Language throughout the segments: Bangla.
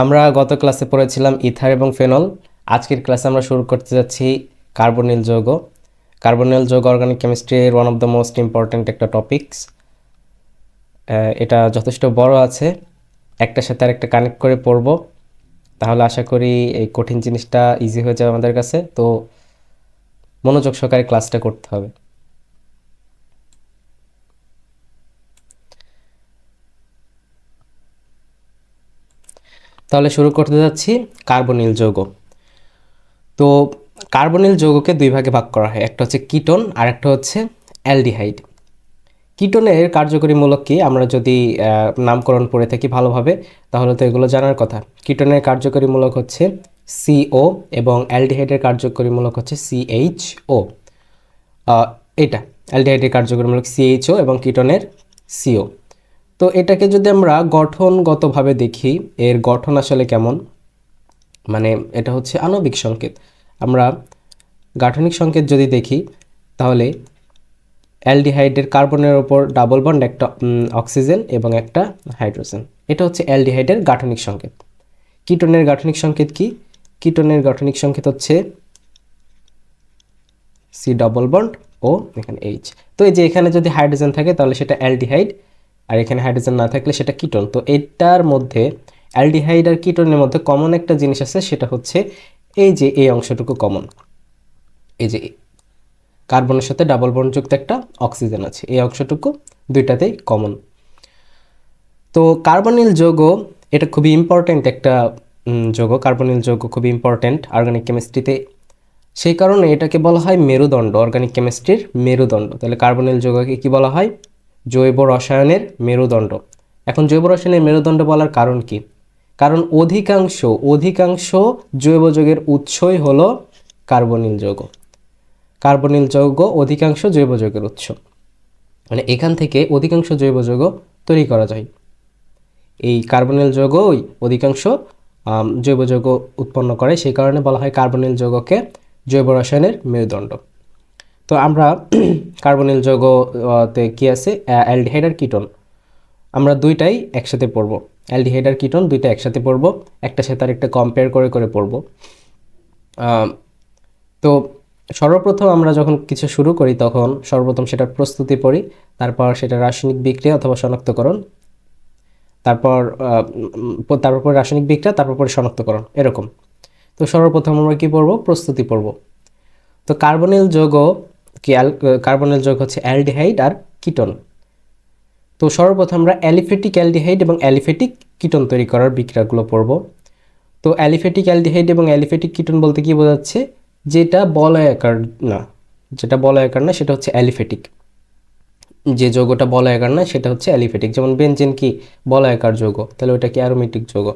আমরা গত ক্লাসে পড়েছিলাম ইথার এবং ফেনল। আজকের ক্লাসে আমরা শুরু করতে যাচ্ছি কার্বনিল যৌগ। কার্বনিল যৌগ অর্গানিক কেমিস্ট্রির one of the most important একটা টপিকস। এটা যথেষ্ট বড় আছে, একটার সাথে আরেকটা কানেক্ট করে পড়ব, তাহলে আশা করি এই কঠিন জিনিসটা ইজি হয়ে যাবে আমাদের কাছে। তো মনোযোগ সহকারে ক্লাসটা করতে হবে। তাহলে শুরু করতে যাচ্ছি কার্বনিল যৌগ। তো কার্বনিল যৌগকে দুই ভাগে ভাগ করা হয়, একটা হচ্ছে কিটোন আর একটা হচ্ছে অ্যালডিহাইড। কিটোনের কার্যকরী মূলক কি, আমরা যদি নামকরণ পড়ে থাকি ভালোভাবে তাহলে তো এগুলো জানার কথা। কিটোনের কার্যকরী মূলক হচ্ছে সিও এবং অ্যালডিহাইডের কার্যকরী মূলক হচ্ছে সিএইচও। এটা অ্যালডিহাইডের কার্যকরী মূলক সিএইচও এবং কিটোনের সিও। তো এটাকে যদি আমরা গঠনগতভাবে দেখি, এর গঠন আসলে কেমন, মানে এটা হচ্ছে আণবিক সংকেত। আমরা গাঠনিক সংকেত যদি দেখি তাহলে অ্যালডিহাইডের কার্বনের ওপর ডাবল বন্ড, একটা অক্সিজেন এবং একটা হাইড্রোজেন, এটা হচ্ছে অ্যালডিহাইডের গাঠনিক সংকেত। কিটোনের গাঠনিক সংকেত কি? কিটোনের গাঠনিক সংকেত হচ্ছে সি ডাবল বন্ড ও এখানে এইচ। তো এই যে এখানে যদি হাইড্রোজেন থাকে তাহলে সেটা অ্যালডিহাইড, আর এখানে হাইড্রোজেন না থাকলে সেটা কিটোন। তো এটার মধ্যে অ্যালডিহাইড আর কিটোনের মধ্যে কমন একটা জিনিস আছে, সেটা হচ্ছে এই যে এই অংশটুকু কমন। এই যে কার্বনের সাথে ডাবল বন্ডযুক্ত একটা অক্সিজেন আছে, এই অংশটুকু দুইটাতেই কমন। তো কার্বনিল যৌগ এটা খুবই ইম্পর্ট্যান্ট একটা যৌগ। কার্বনিল যৌগ খুবই ইম্পর্ট্যান্ট অর্গানিক কেমিস্ট্রিতে, সেই কারণে এটাকে বলা হয় মেরুদণ্ড, অর্গানিক কেমিস্ট্রির মেরুদণ্ড। তাহলে কার্বনিল যৌগকে কি বলা হয়? জৈব রসায়নের মেরুদণ্ড। এখন জৈব রসায়নের মেরুদণ্ড বলার কারণ কি? কারণ অধিকাংশ জৈব যৌগের উৎসই হলো কার্বনিল যৌগ। কার্বনিল যৌগ অধিকাংশ জৈব যৌগের উৎস, মানে এখান থেকে অধিকাংশ জৈব যৌগ তৈরি করা যায়। এই কার্বনিল যৌগই অধিকাংশ জৈব যৌগ উৎপন্ন করে, সেই কারণে বলা হয় কার্বনিল যৌগকে জৈব রসায়নের মেরুদণ্ড। তো আমরা কার্বনিল যৌগতে কি আছে, অ্যালডিহাইড আর কিটোন, আমরা দুইটাই একসাথে পড়ব। অ্যালডিহাইড আর কিটোন দুইটা একসাথে পড়ব, একটা সাথে আরেকটা কম্পেয়ার করে করে পড়ব। তো সর্বপ্রথম আমরা যখন কিছু শুরু করি তখন সর্বপ্রথম সেটার প্রস্তুতি পড়ি, তারপর সেটা রাসায়নিক বিক্রিয়া অথবা শনাক্তকরণ, তারপর রাসায়নিক বিক্রিয়া, তারপর শনাক্তকরণ, এরকম। তো সর্বপ্রথম আমরা কি পড়ব? প্রস্তুতি পড়ব। তো কার্বনিল যৌগ কি, কার্বনিল যৌগ হচ্ছে অ্যালডিহাইড আর কিটোন। তো সর্বপ্রথম আমরা অ্যালিফেটিক অ্যালডিহাইড এবং অ্যালিফেটিক কিটোন তৈরি করার বিক্রিয়াগুলো পড়ব। তো অ্যালিফেটিক অ্যালডিহাইড এবং অ্যালিফেটিক কিটোন বলতে কি বোঝাচ্ছে? যেটা বলয়াকার না, সেটা হচ্ছে অ্যালিফেটিক। যে যৌগটা বলয়াকার না সেটা হচ্ছে অ্যালিফেটিক। যেমন বেনজিন কি বলয়াকার যৌগ, তাহলে ওটা কি অ্যারোমেটিক যৌগ।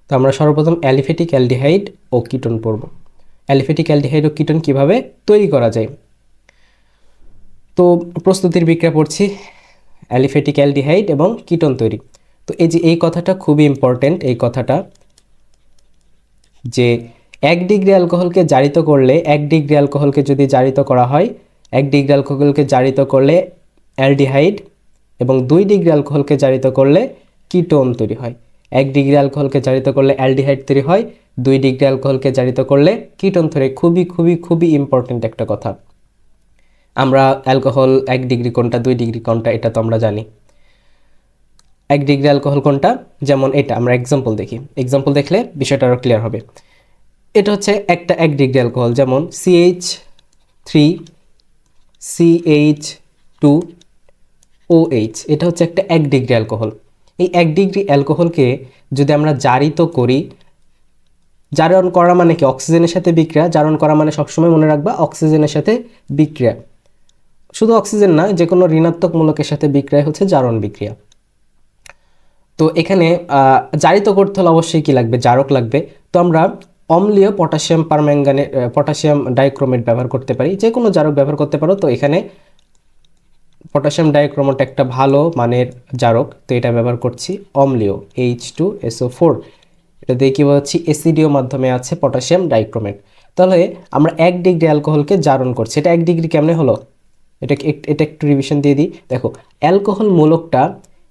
তো আমরা সর্বপ্রথম অ্যালিফেটিক অ্যালডিহাইড ও কিটোন পড়ব। অ্যালিফেটিক অ্যালডিহাইড ও কিটোন কিভাবে তৈরি করা যায়। তো প্রস্তুতির বিক্রিয়া পড়ছি, অ্যালিফেটিক অ্যালডিহাইড এবং কিটোন তৈরি। তো এই যে এই কথাটা খুবই ইম্পর্টেন্ট, এই কথাটা যে 1 ডিগ্রি অ্যালকোহলকে জারিত করলে, 1 ডিগ্রি অ্যালকোহলকে যদি জারিত করা হয়, 1 ডিগ্রি অ্যালকোহলকে জারিত করলে অ্যালডিহাইড এবং 2 ডিগ্রি অ্যালকোহলকে জারিত করলে কিটোন তৈরি হয়। 1 ডিগ্রি অ্যালকোহলকে জারিত করলে অ্যালডিহাইড তৈরি হয়, 2 ডিগ্রি অ্যালকোহলকে জারিত করলে কিটোন তৈরি হয়। খুবই খুবই খুবই ইম্পর্টেন্ট একটা কথা। আমরা অ্যালকোহল 1 ডিগ্রি কোনটা, 2 ডিগ্রি কোনটা, এটা তো আমরা জানি। 1 ডিগ্রি অ্যালকোহল কোনটা, যেমন এটা আমরা এক্সাম্পল দেখি, এক্সাম্পল দেখলে বিষয়টা আরও ক্লিয়ার হবে। এটা হচ্ছে একটা 1 ডিগ্রি অ্যালকোহল, যেমন CH3 CH2OH, এটা হচ্ছে একটা 1 ডিগ্রি অ্যালকোহল। এই 1 ডিগ্রি অ্যালকোহলকে যদি আমরা জারিত করি, জারণ করা মানে কি? অক্সিজেনের সাথে বিক্রিয়া। জারণ করা মানে সবসময় মনে রাখবা অক্সিজেনের সাথে বিক্রিয়া। শুধু অক্সিজেন না, যে কোনো ঋণাত্মক মূলকের সাথে বিক্রিয়া হচ্ছে জারণ বিক্রিয়া। তো এখানে জারিত করতে হলে অবশ্যই কি লাগবে? জারক লাগবে। তো আমরা অম্লীয় পটাশিয়াম পারম্যাঙ্গানেট, পটাশিয়াম ডাইক্রোমেট ব্যবহার করতে পারি, যে কোনো জারক ব্যবহার করতে পারো। তো এখানে পটাশিয়াম ডাইক্রোমেট একটা ভালো মানের জারক, তো এটা ব্যবহার করছি অম্লীয় H2SO4। এটা দিয়ে কী বলছি? অ্যাসিডীয় মাধ্যমে আছে পটাশিয়াম ডাইক্রোমেট। তাহলে আমরা 1 ডিগ্রি অ্যালকোহলকে জারণ করছি। এটা 1 ডিগ্রি কেমনে হলো? এটা একটু রিভিশন দিয়ে দিই। দেখো, অ্যালকোহল মূলকটা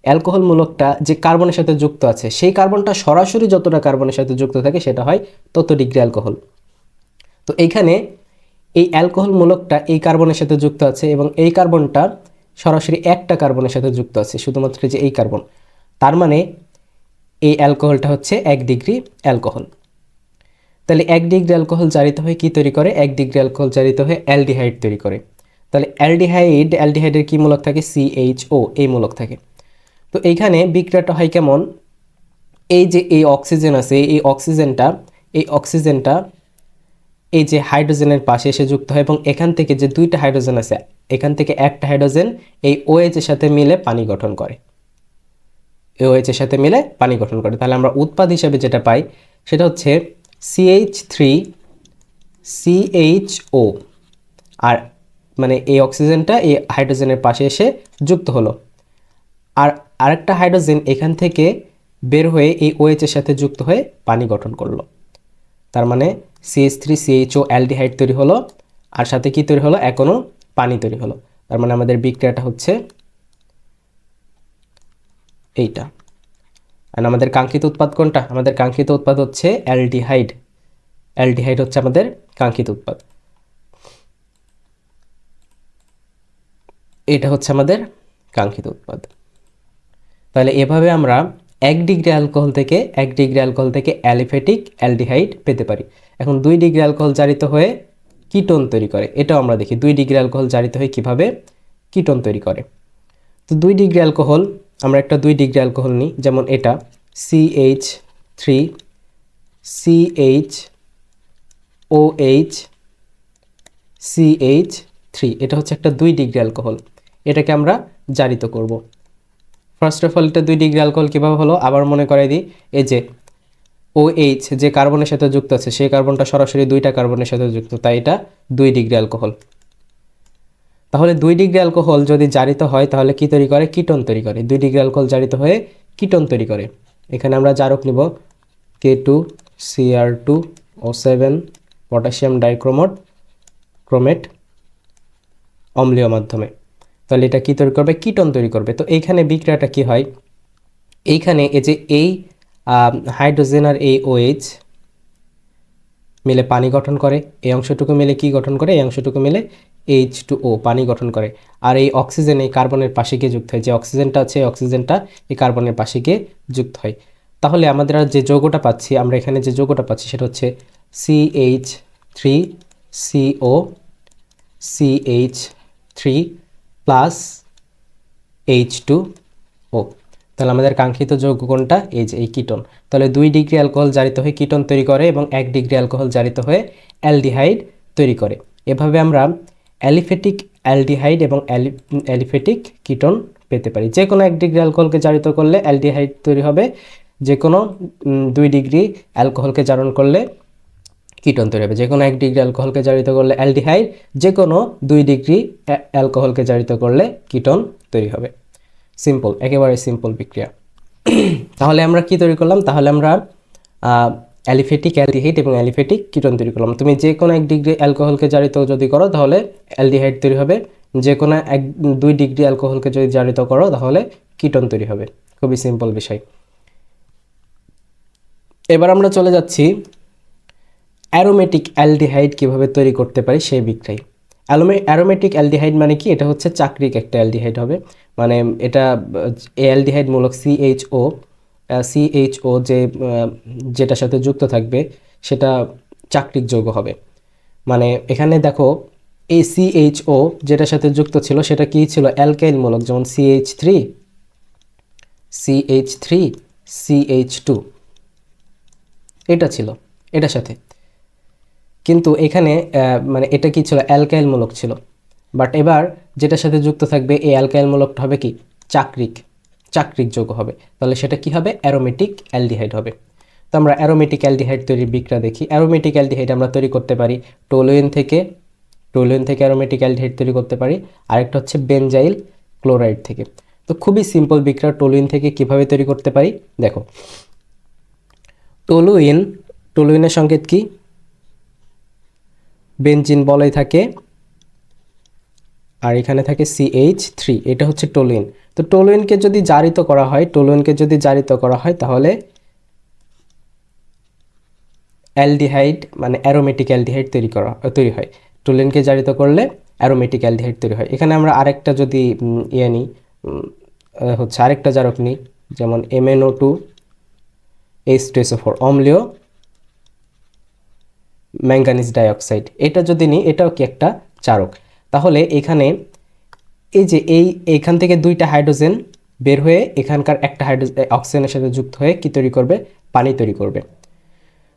অ্যালকোহল মূলকটা যে কার্বনের সাথে যুক্ত আছে সেই কার্বনটা সরাসরি যতটা কার্বনের সাথে যুক্ত থাকে সেটা হয় তত ডিগ্রি অ্যালকোহল। তো এইখানে এই অ্যালকোহল মূলকটা এই কার্বনের সাথে যুক্ত আছে এবং এই কার্বনটা সরাসরি একটা কার্বনের সাথে যুক্ত আছে, শুধুমাত্র যে এই কার্বন। তার মানে এই অ্যালকোহলটা হচ্ছে 1 ডিগ্রি অ্যালকোহল। তাহলে 1 ডিগ্রি অ্যালকোহল জারিত হয়ে কি তৈরি করে? 1 ডিগ্রি অ্যালকোহল জারিত হয়ে অ্যালডিহাইড তৈরি করে। তাহলে অ্যালডিহাইডের কি মূলক থাকে? CHO, এই মূলক থাকে। তো এইখানে বিক্রিয়াটা হয় কেমন? এই যে এই অক্সিজেন আছে, এই অক্সিজেনটা এই যে হাইড্রোজেনের পাশে এসে যুক্ত হয় এবং এখান থেকে যে দুইটা হাইড্রোজেন আছে, এখান থেকে একটা হাইড্রোজেন এই OH এর সাথে মিলে পানি গঠন করে। OH এর সাথে মিলে পানি গঠন করে। তাহলে আমরা উৎপাদ হিসেবে যেটা পাই সেটা হচ্ছে CH3CHO। আর মানে এই অক্সিজেনটা এই হাইড্রোজেনের পাশে এসে যুক্ত হলো, আর আরেকটা হাইড্রোজেন এখান থেকে বের হয়ে এই OH এর সাথে যুক্ত হয়ে পানি গঠন করলো। তার মানে CH3CHO অ্যালডিহাইড তৈরি হলো, আর সাথে কি তৈরি হলো? এখনো পানি তৈরি হলো। তার মানে আমাদের বিক্রিয়াটা হচ্ছে এইটা। আর আমাদের কাঙ্ক্ষিত উৎপাদ কোনটা? আমাদের কাঙ্ক্ষিত উৎপাদ হচ্ছে অ্যালডিহাইড। অ্যালডিহাইড হচ্ছে আমাদের কাঙ্ক্ষিত উৎপাদ। এটা হচ্ছে আমাদের কাঙ্ক্ষিত উৎপাদ। তাহলে এভাবে আমরা 1 ডিগ্রি অ্যালকোহল থেকে অ্যালিফেটিক অ্যালডিহাইড পেতে পারি। এখন 2 ডিগ্রি অ্যালকোহল জারিত হয়ে কিটোন তৈরি করে, এটাও আমরা দেখি 2 ডিগ্রি অ্যালকোহল জারিত হয়ে কিভাবে কিটোন তৈরি করে। তো 2 ডিগ্রি অ্যালকোহল, আমরা একটা 2 ডিগ্রি অ্যালকোহল নিই, যেমন এটা CH3CHOH এটা হচ্ছে একটা 2 ডিগ্রি অ্যালকোহল। এটাকে আমরা জারিত করব। ফার্স্ট অফ অল এটা 2 ডিগ্রি অ্যালকোহল কীভাবে হলো আবার মনে করাই দিই। এই যে OH যে কার্বনের সাথে যুক্ত আছে সেই কার্বনটা সরাসরি দুইটা কার্বনের সাথে যুক্ত, তাই এটা 2 ডিগ্রি অ্যালকোহল। তাহলে 2 ডিগ্রি অ্যালকোহল যদি জারিত হয় তাহলে কি তৈরি করে? কিটোন তৈরি করে। 2 ডিগ্রি অ্যালকোহল জারিত হয়ে কিটোন তৈরি করে। এখানে আমরা জারক নিব K2Cr2O7 পটাশিয়াম ডাইক্রোমেট অম্লীয় মাধ্যমে। তাহলে এটা কি তৈরি করবে? কিটোন তৈরি করবে। তো এইখানে বিক্রিয়াটা কি হয়? এইখানে এই যে এই হাইড্রোজেন আর এই OH মিলে পানি গঠন করে, এই অংশটুকু মিলে কি গঠন করে? এই অংশটুকু মিলে H2O পানি গঠন করে। আর এই অক্সিজেন এই কার্বনের পাশে গিয়ে যুক্ত হয়, যে অক্সিজেনটা আছে এই অক্সিজেনটা এই কার্বনের পাশে গিয়ে যুক্ত হয়। তাহলে আমাদের যে যৌগটা পাচ্ছি, আমরা এখানে যে যৌগটা পাচ্ছি সেটা হচ্ছে CH3CO CH3 প্লাস H2O। তাহলে আমাদের কাঙ্ক্ষিত যৌগ কোনটা? এই যে এই কিটোন। তাহলে 2 ডিগ্রি অ্যালকোহল জারিত হয়ে কিটোন তৈরি করে এবং 1 ডিগ্রি অ্যালকোহল জারিত হয়ে অ্যালডিহাইড তৈরি করে। এভাবে আমরা অ্যালিফেটিক অ্যালডিহাইড এবং অ্যালিফেটিক কিটোন পেতে পারি। যে কোনো 1 ডিগ্রি অ্যালকোহলকে জারিত করলে অ্যালডিহাইড তৈরি হবে, যে কোনো 2 ডিগ্রি অ্যালকোহলকে জারণ করলে কিটোন তৈরি হবে। যে কোনো 1 ডিগ্রি অ্যালকোহলকে জারিত করলে অ্যালডিহাইড, যে কোনো 2 ডিগ্রি অ্যালকোহলকে জারিত করলে কিটোন তৈরি হবে। সিম্পল, একেবারে সিম্পল বিক্রিয়া। তাহলে আমরা কি তৈরি করলাম? তাহলে আমরা অ্যালিফেটিক অ্যালডিহাইড এবং অ্যালিফেটিক কিটোন তৈরি করলাম। তুমি যে কোনো 1 ডিগ্রি অ্যালকোহলকে জারিত যদি করো তাহলে অ্যালডিহাইড তৈরি হবে, যে কোনো 2 ডিগ্রি অ্যালকোহলকে যদি জারিত করো তাহলে কিটোন তৈরি হবে। খুবই সিম্পল বিষয়। এবার আমরা চলে যাচ্ছি অ্যারোমেটিক অ্যালডিহাইড কিভাবে তৈরি করতে পারি সেই বিক্রিয়ায়। অ্যারোমেটিক অ্যালডিহাইড মানে কি? এটা হচ্ছে চাকরিক একটা অ্যালডিহাইড হবে। মানে এটা অ্যালডিহাইড মূলক CHO যেটার সাথে যুক্ত থাকবে সেটা চাকরিক যৌগ হবে। মানে এখানে দেখো এই CHO যেটার সাথে যুক্ত ছিল সেটা কি ছিল? অ্যালকাইল মূলক, যেমন CH3CH2 এটা ছিল এটার সাথে। কিন্তু এখানে মানে এটা কি ছিল? অ্যালকাইল মূলক ছিল। বাট এবার যেটার সাথে যুক্ত থাকবে এই অ্যালকাইল মূলকটা হবে কি? চাকরিক যৌগ হবে। তাহলে সেটা কি হবে? অ্যারোমেটিক অ্যালডিহাইড হবে। তো আমরা অ্যারোমেটিক অ্যালডিহাইড তৈরির বিক্রিয়া দেখি। অ্যারোমেটিক অ্যালডিহাইড আমরা তৈরি করতে পারি টলুইন থেকে অ্যারোমেটিক অ্যালডিহাইড তৈরি করতে পারি। আরেকটা হচ্ছে বেনজাইল ক্লোরাইড থেকে। তো খুবই সিম্পল বিক্রিয়া। টলুইন থেকে কিভাবে তৈরি করতে পারি দেখো। টলুইনের সংকেত কি? বেনজিন বলয় থাকে আর এখানে থাকে CH3, এটা হচ্ছে টলুইন। তো তো টলুইনকে যদি জারিত করা হয় তাহলে অ্যালডিহাইড মানে অ্যারোমেটিক অ্যালডিহাইড তৈরি হয়। টলুইনকে জারিত করলে অ্যারোমেটিক অ্যালডিহাইড তৈরি হয়। এখানে আমরা আরেকটা যদি নিই, হচ্ছে আরেকটা জারক নিই, যেমন MnO2 H2SO4 অম্লীয় ম্যাঙ্গানিজ ডাইঅক্সাইড, এটা যদি নিই এটাও কি একটা চারক। তাহলে এখানে এই যে এইখান থেকে দুইটা হাইড্রোজেন বের হয়ে এখানকার একটা অক্সিজেনের সাথে যুক্ত হয়ে কি তৈরি করবে, পানি তৈরি করবে।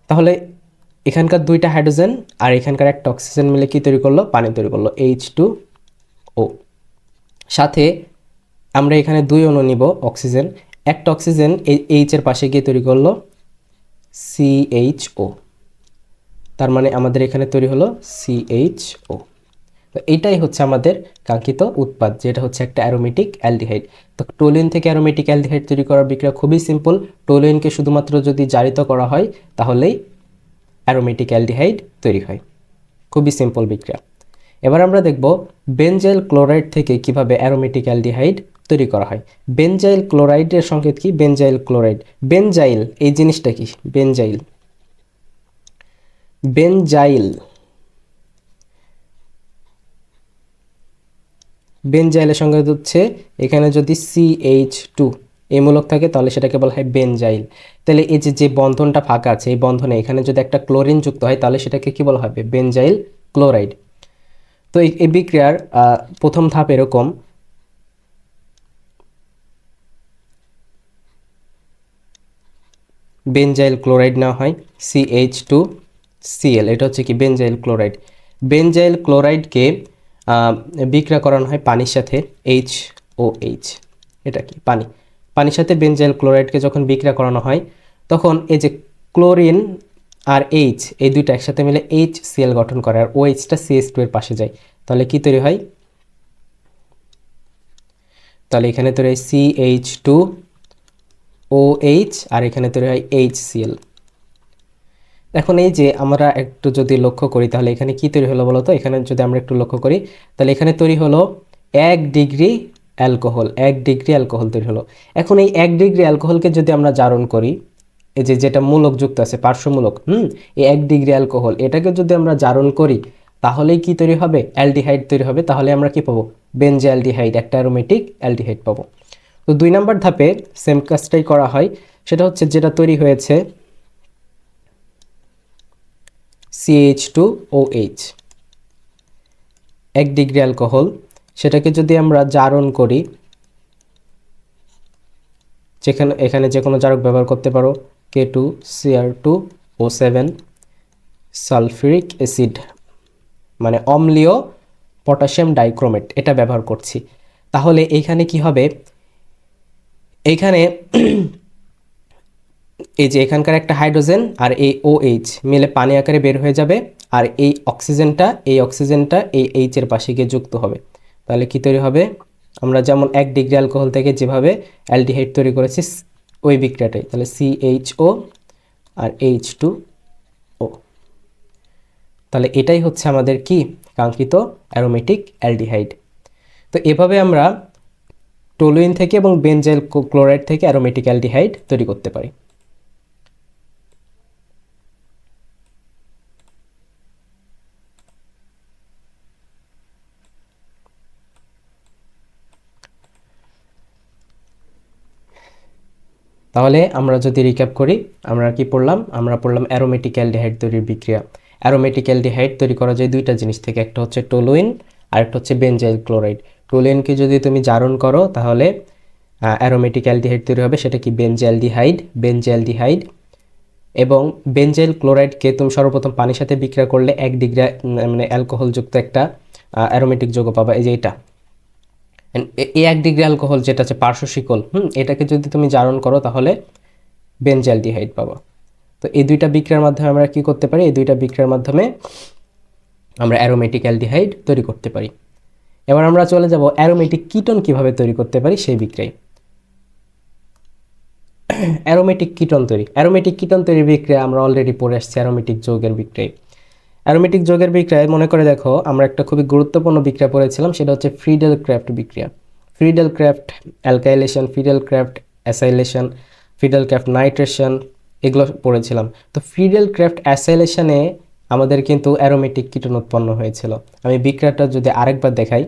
তাহলে এখানকার দুইটা হাইড্রোজেন আর এখানকার একটা অক্সিজেন মিলে কি তৈরি করলো, পানি তৈরি করলো H2O। সাথে আমরা এখানে 2 অণু নিব অক্সিজেন, একটা অক্সিজেন এই H এর পাশে গিয়ে তৈরি করলো CHO, তার মানে আমাদের এখানে তৈরি হলো CHO। তো এটাই হচ্ছে আমাদের কাঙ্ক্ষিত উৎপাদ, যেটা হচ্ছে একটা অ্যারোমেটিক অ্যালডিহাইড। তো টলুইন থেকে অ্যারোমেটিক অ্যালডিহাইড তৈরি করার বিক্রিয়া খুবই সিম্পল। টলুইনকে শুধুমাত্র যদি জারিত করা হয় তাহলেই অ্যারোমেটিক অ্যালডিহাইড তৈরি হয়, খুবই সিম্পল বিক্রিয়া। এবার আমরা দেখব বেনজাইল ক্লোরাইড থেকে কিভাবে অ্যারোমেটিক অ্যালডিহাইড তৈরি করা হয়। বেনজাইল ক্লোরাইডের সংকেত কি, বেনজাইল ক্লোরাইড। বেনজাইল এই জিনিসটা কি, বেনজাইল বেনজাইলের সঙ্গে হচ্ছে এখানে যদি CH2 এই মূলক থাকে তাহলে সেটাকে বলা হয় বেনজাইল। তাহলে এই যে বন্ধনটা ফাঁকা আছে, এই বন্ধনে এখানে যদি একটা ক্লোরিন যুক্ত হয় তাহলে সেটাকে কি বলা হবে, বেনজাইল ক্লোরাইড। তো এই বিক্রিয়ার প্রথম ধাপ এরকম, বেনজাইল ক্লোরাইড নেওয়া হয় CH2Cl, এটা হচ্ছে কি বেনজাইল ক্লোরাইড। বেনজাইল ক্লোরাইডকে বিক্রিয়া করানো হয় পানির সাথে HOH, এটা কি পানির সাথে বেনজাইল ক্লোরাইডকে যখন বিক্রিয়া করানো হয় তখন এই যে ক্লোরিন আর H এই দুইটা একসাথে মিলে HCl গঠন করে, আর OHটা CH2 এর পাশে যায়, তাহলে কি তৈরি হয়, তাহলে এখানে তৈরি হয় CH2OH আর এখানে তৈরি হয় HCl। এখন এই যে আমরা একটু যদি লক্ষ্য করি তাহলে এখানে কি তৈরি হলো বলো তো, এখানে যদি আমরা একটু লক্ষ্য করি তাহলে এখানে তৈরি হলো 1 ডিগ্রি অ্যালকোহল, 1 ডিগ্রি অ্যালকোহল তৈরি হলো। এখন এই 1 ডিগ্রি অ্যালকোহলকে যদি আমরা জারণ করি, এই যে যেটা মূলক যুক্ত আছে পার্শ্বমূলক, এই 1 ডিগ্রি অ্যালকোহল এটাকে যদি আমরা জারণ করি তাহলেই কি তৈরি হবে, অ্যালডিহাইড তৈরি হবে। তাহলে আমরা কি পাবো, বেনজাইলডিহাইড, একটা অ্যারোমেটিক অ্যালডিহাইড পাবো। তো 2 নম্বর ধাপে সেম কাজটাই করা হয়, সেটা হচ্ছে যেটা তৈরি হয়েছে CH2OH 1 ডিগ্রি অ্যালকোহল, সেটাকে যদি আমরা জারণ করি, এখানে যে কোনো জারক ব্যবহার করতে পারো, K2Cr2O7 সালফিউরিক অ্যাসিড মানে অম্লীয় পটাশিয়াম ডাইক্রোমেট, এটা ব্যবহার করছি। তাহলে এইখানে কি হবে, এইখানে এই যে এখানকার একটা হাইড্রোজেন আর এই OH মিলে পানি আকারে বের হয়ে যাবে, আর এই অক্সিজেনটা এই H এর পাশে গিয়ে যুক্ত হবে। তাহলে কি তৈরি হবে, আমরা যেমন 1 ডিগ্রি অ্যালকোহল থেকে যেভাবে অ্যালডিহাইড তৈরি করেছি ওই বিক্রিয়াটাই, তাহলে CHO আর H2O। তাহলে এটাই হচ্ছে আমাদের কি কাঙ্ক্ষিত অ্যারোমেটিক অ্যালডিহাইড। তো এভাবে আমরা টলুইন থেকে এবং বেনজাইল ক্লোরাইড থেকে অ্যারোমেটিক অ্যালডিহাইড তৈরি করতে পারি। তাহলে আমরা যদি রিক্যাপ করি, আমরা কি পড়লাম, আমরা পড়লাম অ্যারোমেটিক অ্যালডিহাইড তৈরির বিক্রিয়া। অ্যারোমেটিক অ্যালডিহাইড তৈরি করা যায় দুইটা জিনিস থেকে, একটা হচ্ছে টলুইন আর একটা হচ্ছে বেনজাইল ক্লোরাইড। টলুইনকে যদি তুমি জারণ করো তাহলে অ্যারোমেটিক অ্যালডিহাইড তৈরি হবে, সেটা কি বেনজাইলডিহাইড। এবং বেনজাইল ক্লোরাইডকে তুমি সর্বপ্রথম পানির সাথে বিক্রিয়া করলে 1 ডিগ্রি মানে অ্যালকোহলযুক্ত একটা অ্যারোমেটিক যৌগ পাবা, এই যে এটা এই 1 ডিগ্রি অ্যালকোহল যেটা আছে পার্শ্ব শিকল, এটাকে যদি তুমি জারণ করো তাহলে বেনজাইলডিহাইড পাবা। তো এই দুইটা বিক্রিয়ার মাধ্যমে আমরা কি করতে পারি, এই দুইটা বিক্রিয়ার মাধ্যমে আমরা অ্যারোমেটিক অ্যালডিহাইড তৈরি করতে পারি। এবার আমরা চলে যাব অ্যারোমেটিক কিটোন কিভাবে তৈরি করতে পারি সেই বিক্রিয়ায়। অ্যারোমেটিক কিটোন তৈরির বিক্রিয়া আমরা অলরেডি পড়ে আসছি অ্যারোমেটিক যৌগের বিক্রিয়ায়। অ্যারোমেটিক যৌগের বিক্রিয়ায় মনে করে দেখো আমরা একটা খুবই গুরুত্বপূর্ণ বিক্রিয়া পড়েছিলাম, সেটা হচ্ছে ফ্রিডেল ক্রাফট বিক্রিয়া। Friedel craft alkylation, Friedel craft acylation, Friedel craft nitration, এগুলো পড়েছিলাম। তো ফ্রিডেল ক্রাফট অ্যাসাইলেশনে আমাদের কিন্তু অ্যারোমেটিক কিটোন উৎপন্ন হয়েছিল। আমি বিক্রিয়াটা যদি আরেকবার দেখাই,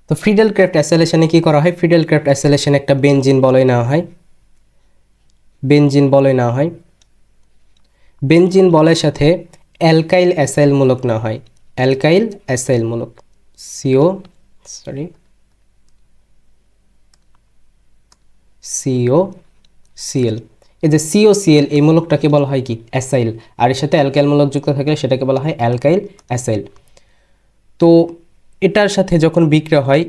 তো ফ্রিডেল ক্রাফট অ্যাসাইলেশনে কি করা হয়, ফ্রিডেল ক্রাফট অ্যাসাইলেশনে একটা বেনজিন বলয় নেওয়া হয়, বেনজিন বলয় নেওয়া হয়, বেনজিন বলের সাথে অ্যালকাইল অ্যাসাইল মূলক নেওয়া হয়, অ্যালকাইল অ্যাসাইল মূলক COCl। এই যে COCl এই মূলকটাকে বলা হয় কি অ্যাসাইল, আর এর সাথে অ্যালকাইল মূলক যুক্ত থাকলে সেটাকে বলা হয় অ্যালকাইল অ্যাসাইল। তো এটার সাথে যখন বিক্রিয়া হয়,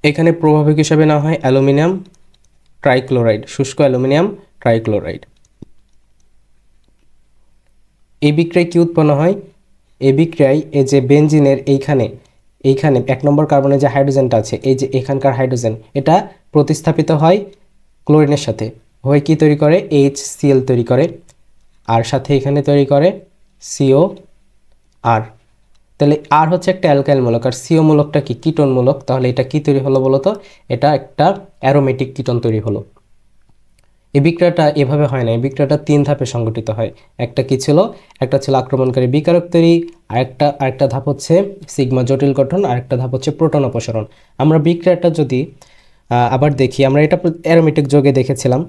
এখানে প্রভাবক হিসাবে নেওয়া হয় অ্যালুমিনিয়াম ট্রাইক্লোরাইড, শুষ্ক অ্যালুমিনিয়াম ট্রাইক্লোরাইড। এই বিক্রিয়ায় কি উৎপন্ন হয়, এই বিক্রিয়ায় এই যে বেনজিনের এইখানে 1 নম্বর কার্বনে যে হাইড্রোজেনটা আছে, এই যে এখানকার হাইড্রোজেন, এটা প্রতিস্থাপিত হয় ক্লোরিনের সাথে, হয়ে কি তৈরি করে, HCl তৈরি করে, আর সাথে এখানে তৈরি করে COR। তাহলে আর হচ্ছে একটা অ্যালকাইল মূলক, আর CO মূলকটা কি কিটোন মূলক। তাহলে এটা কি তৈরি হলো বলো তো, এটা একটা অ্যারোমেটিক কিটোন তৈরি হলো। এই বিক্রিয়াটা এভাবে হয় না, এই বিক্রিয়াটা 3 ধাপে সংগঠিত হয়। একটা কি ছিল, একটা ছিল আক্রমণকারী বিকারক তৈরি, আরেকটা ধাপ হচ্ছে সিগমা জটিল গঠন, আরেকটা ধাপ হচ্ছে প্রোটন অপসারণ। আমরা বিক্রিয়াটা যদি আবার দেখি, আমরা এটা অ্যারোমেটিক যোগে দেখেছিলাম।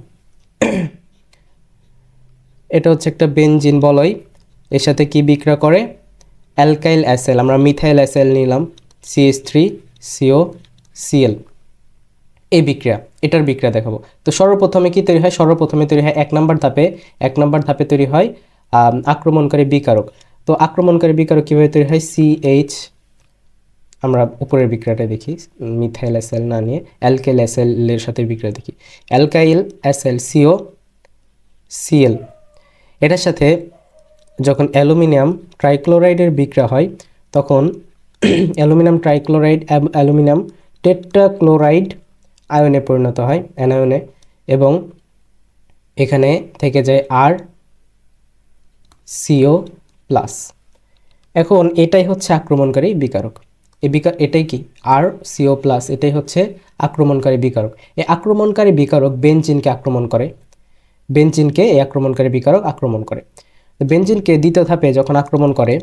এটা হচ্ছে একটা বেনজিন বলয়, এর সাথে কি বিক্রিয়া করে, অ্যালকাইল অ্যাসেল, আমরা মিথাইল অ্যাসেল নিলাম CH3COCl। এই বিক্রিয়া, এটার বিক্রিয়া দেখাবো। তো সর্বপ্রথমে কি তৈরি হয়, সর্বপ্রথমে তৈরি হয় 1 নম্বর ধাপে তৈরি হয় আক্রমণকারী বিকারক। তো আক্রমণকারী বিকারক কীভাবে তৈরি হয়, আমরা উপরের বিক্রিয়াটা দেখি, মিথাইল অ্যাসেল না নিয়ে অ্যালকাইল অ্যাসেলের সাথে বিক্রিয়া দেখি, অ্যালকাইল অ্যাসেল COCl, এটার সাথে যখন অ্যালুমিনিয়াম ট্রাইক্লোরাইডের বিক্রিয়া হয়, তখন অ্যালুমিনিয়াম ট্রাইক্লোরাইড অ্যালুমিনিয়াম টেট্রাক্লোরাইড আয়নে পরিণত হয়, অ্যানায়নে, এবং এখানে থেকে যায় RCO+। এখন এটাই হচ্ছে আক্রমণকারী বিকারক। এটাই কি RCO+, এটাই হচ্ছে আক্রমণকারী বিকারক। এই আক্রমণকারী বিকারক বেনজিনকে আক্রমণ করে, বেনজিনকে এই আক্রমণকারী বিকারক আক্রমণ করে। বেনজিনকে দ্বিতীয় ধাপে যখন আক্রমণ করে,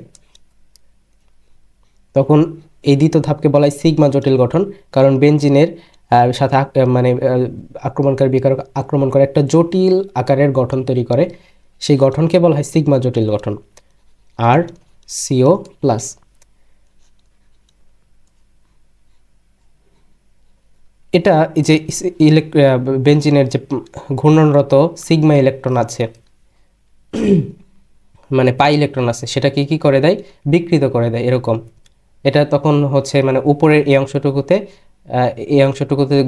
তখন এই দ্বিতীয় ধাপকে বলা হয় সিগমা জটিল গঠন, কারণ বেনজিনের সাথে আক্রমণকারী বিকারক আক্রমণ করে একটা জটিল আকারের গঠন তৈরি করে, সেই গঠনকে বলা হয় সিগমা জটিল গঠন, RCO+। এটা এই যে বেনজিনের যে ঘূর্ণনরত সিগমা ইলেকট্রন আছে, মানে পাই ইলেকট্রন আছে, সেটাকে কি করে দেয়, বিকৃত করে দেয় এরকম। এটা তখন হচ্ছে মানে উপরের এই অংশটুকুতে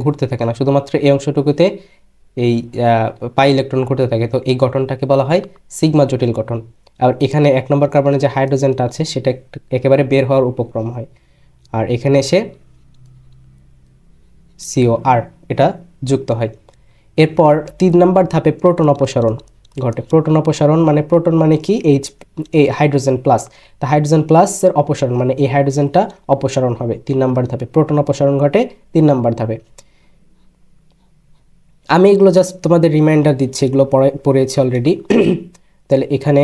ঘুরতে থাকে না, শুধুমাত্র এই অংশটুকুতে এই পাই ইলেকট্রন ঘুরতে থাকে। তো এই গঠনটাকে বলা হয় সিগমা জটিল গঠন। আর এখানে 1 নম্বর কার্বনে যে হাইড্রোজেনটা আছে সেটা একেবারে বের হওয়ার উপক্রম হয়, আর এখানে এসে COR এটা যুক্ত হয়। এরপর 3 নম্বর ধাপে প্রোটন অপসারণ ঘটে। প্রোটন অপসারণ মানে, প্রোটন মানে কি, এই হাইড্রোজেন প্লাস, তা হাইড্রোজেন প্লাসের অপসারণ মানে এই হাইড্রোজেনটা অপসারণ হবে 3 নম্বর ধাপে, প্রোটন অপসারণ ঘটে 3 নম্বর ধাপে। আমি এগুলো জাস্ট তোমাদের রিমাইন্ডার দিচ্ছি, এগুলো পড়েছি অলরেডি। তাহলে এখানে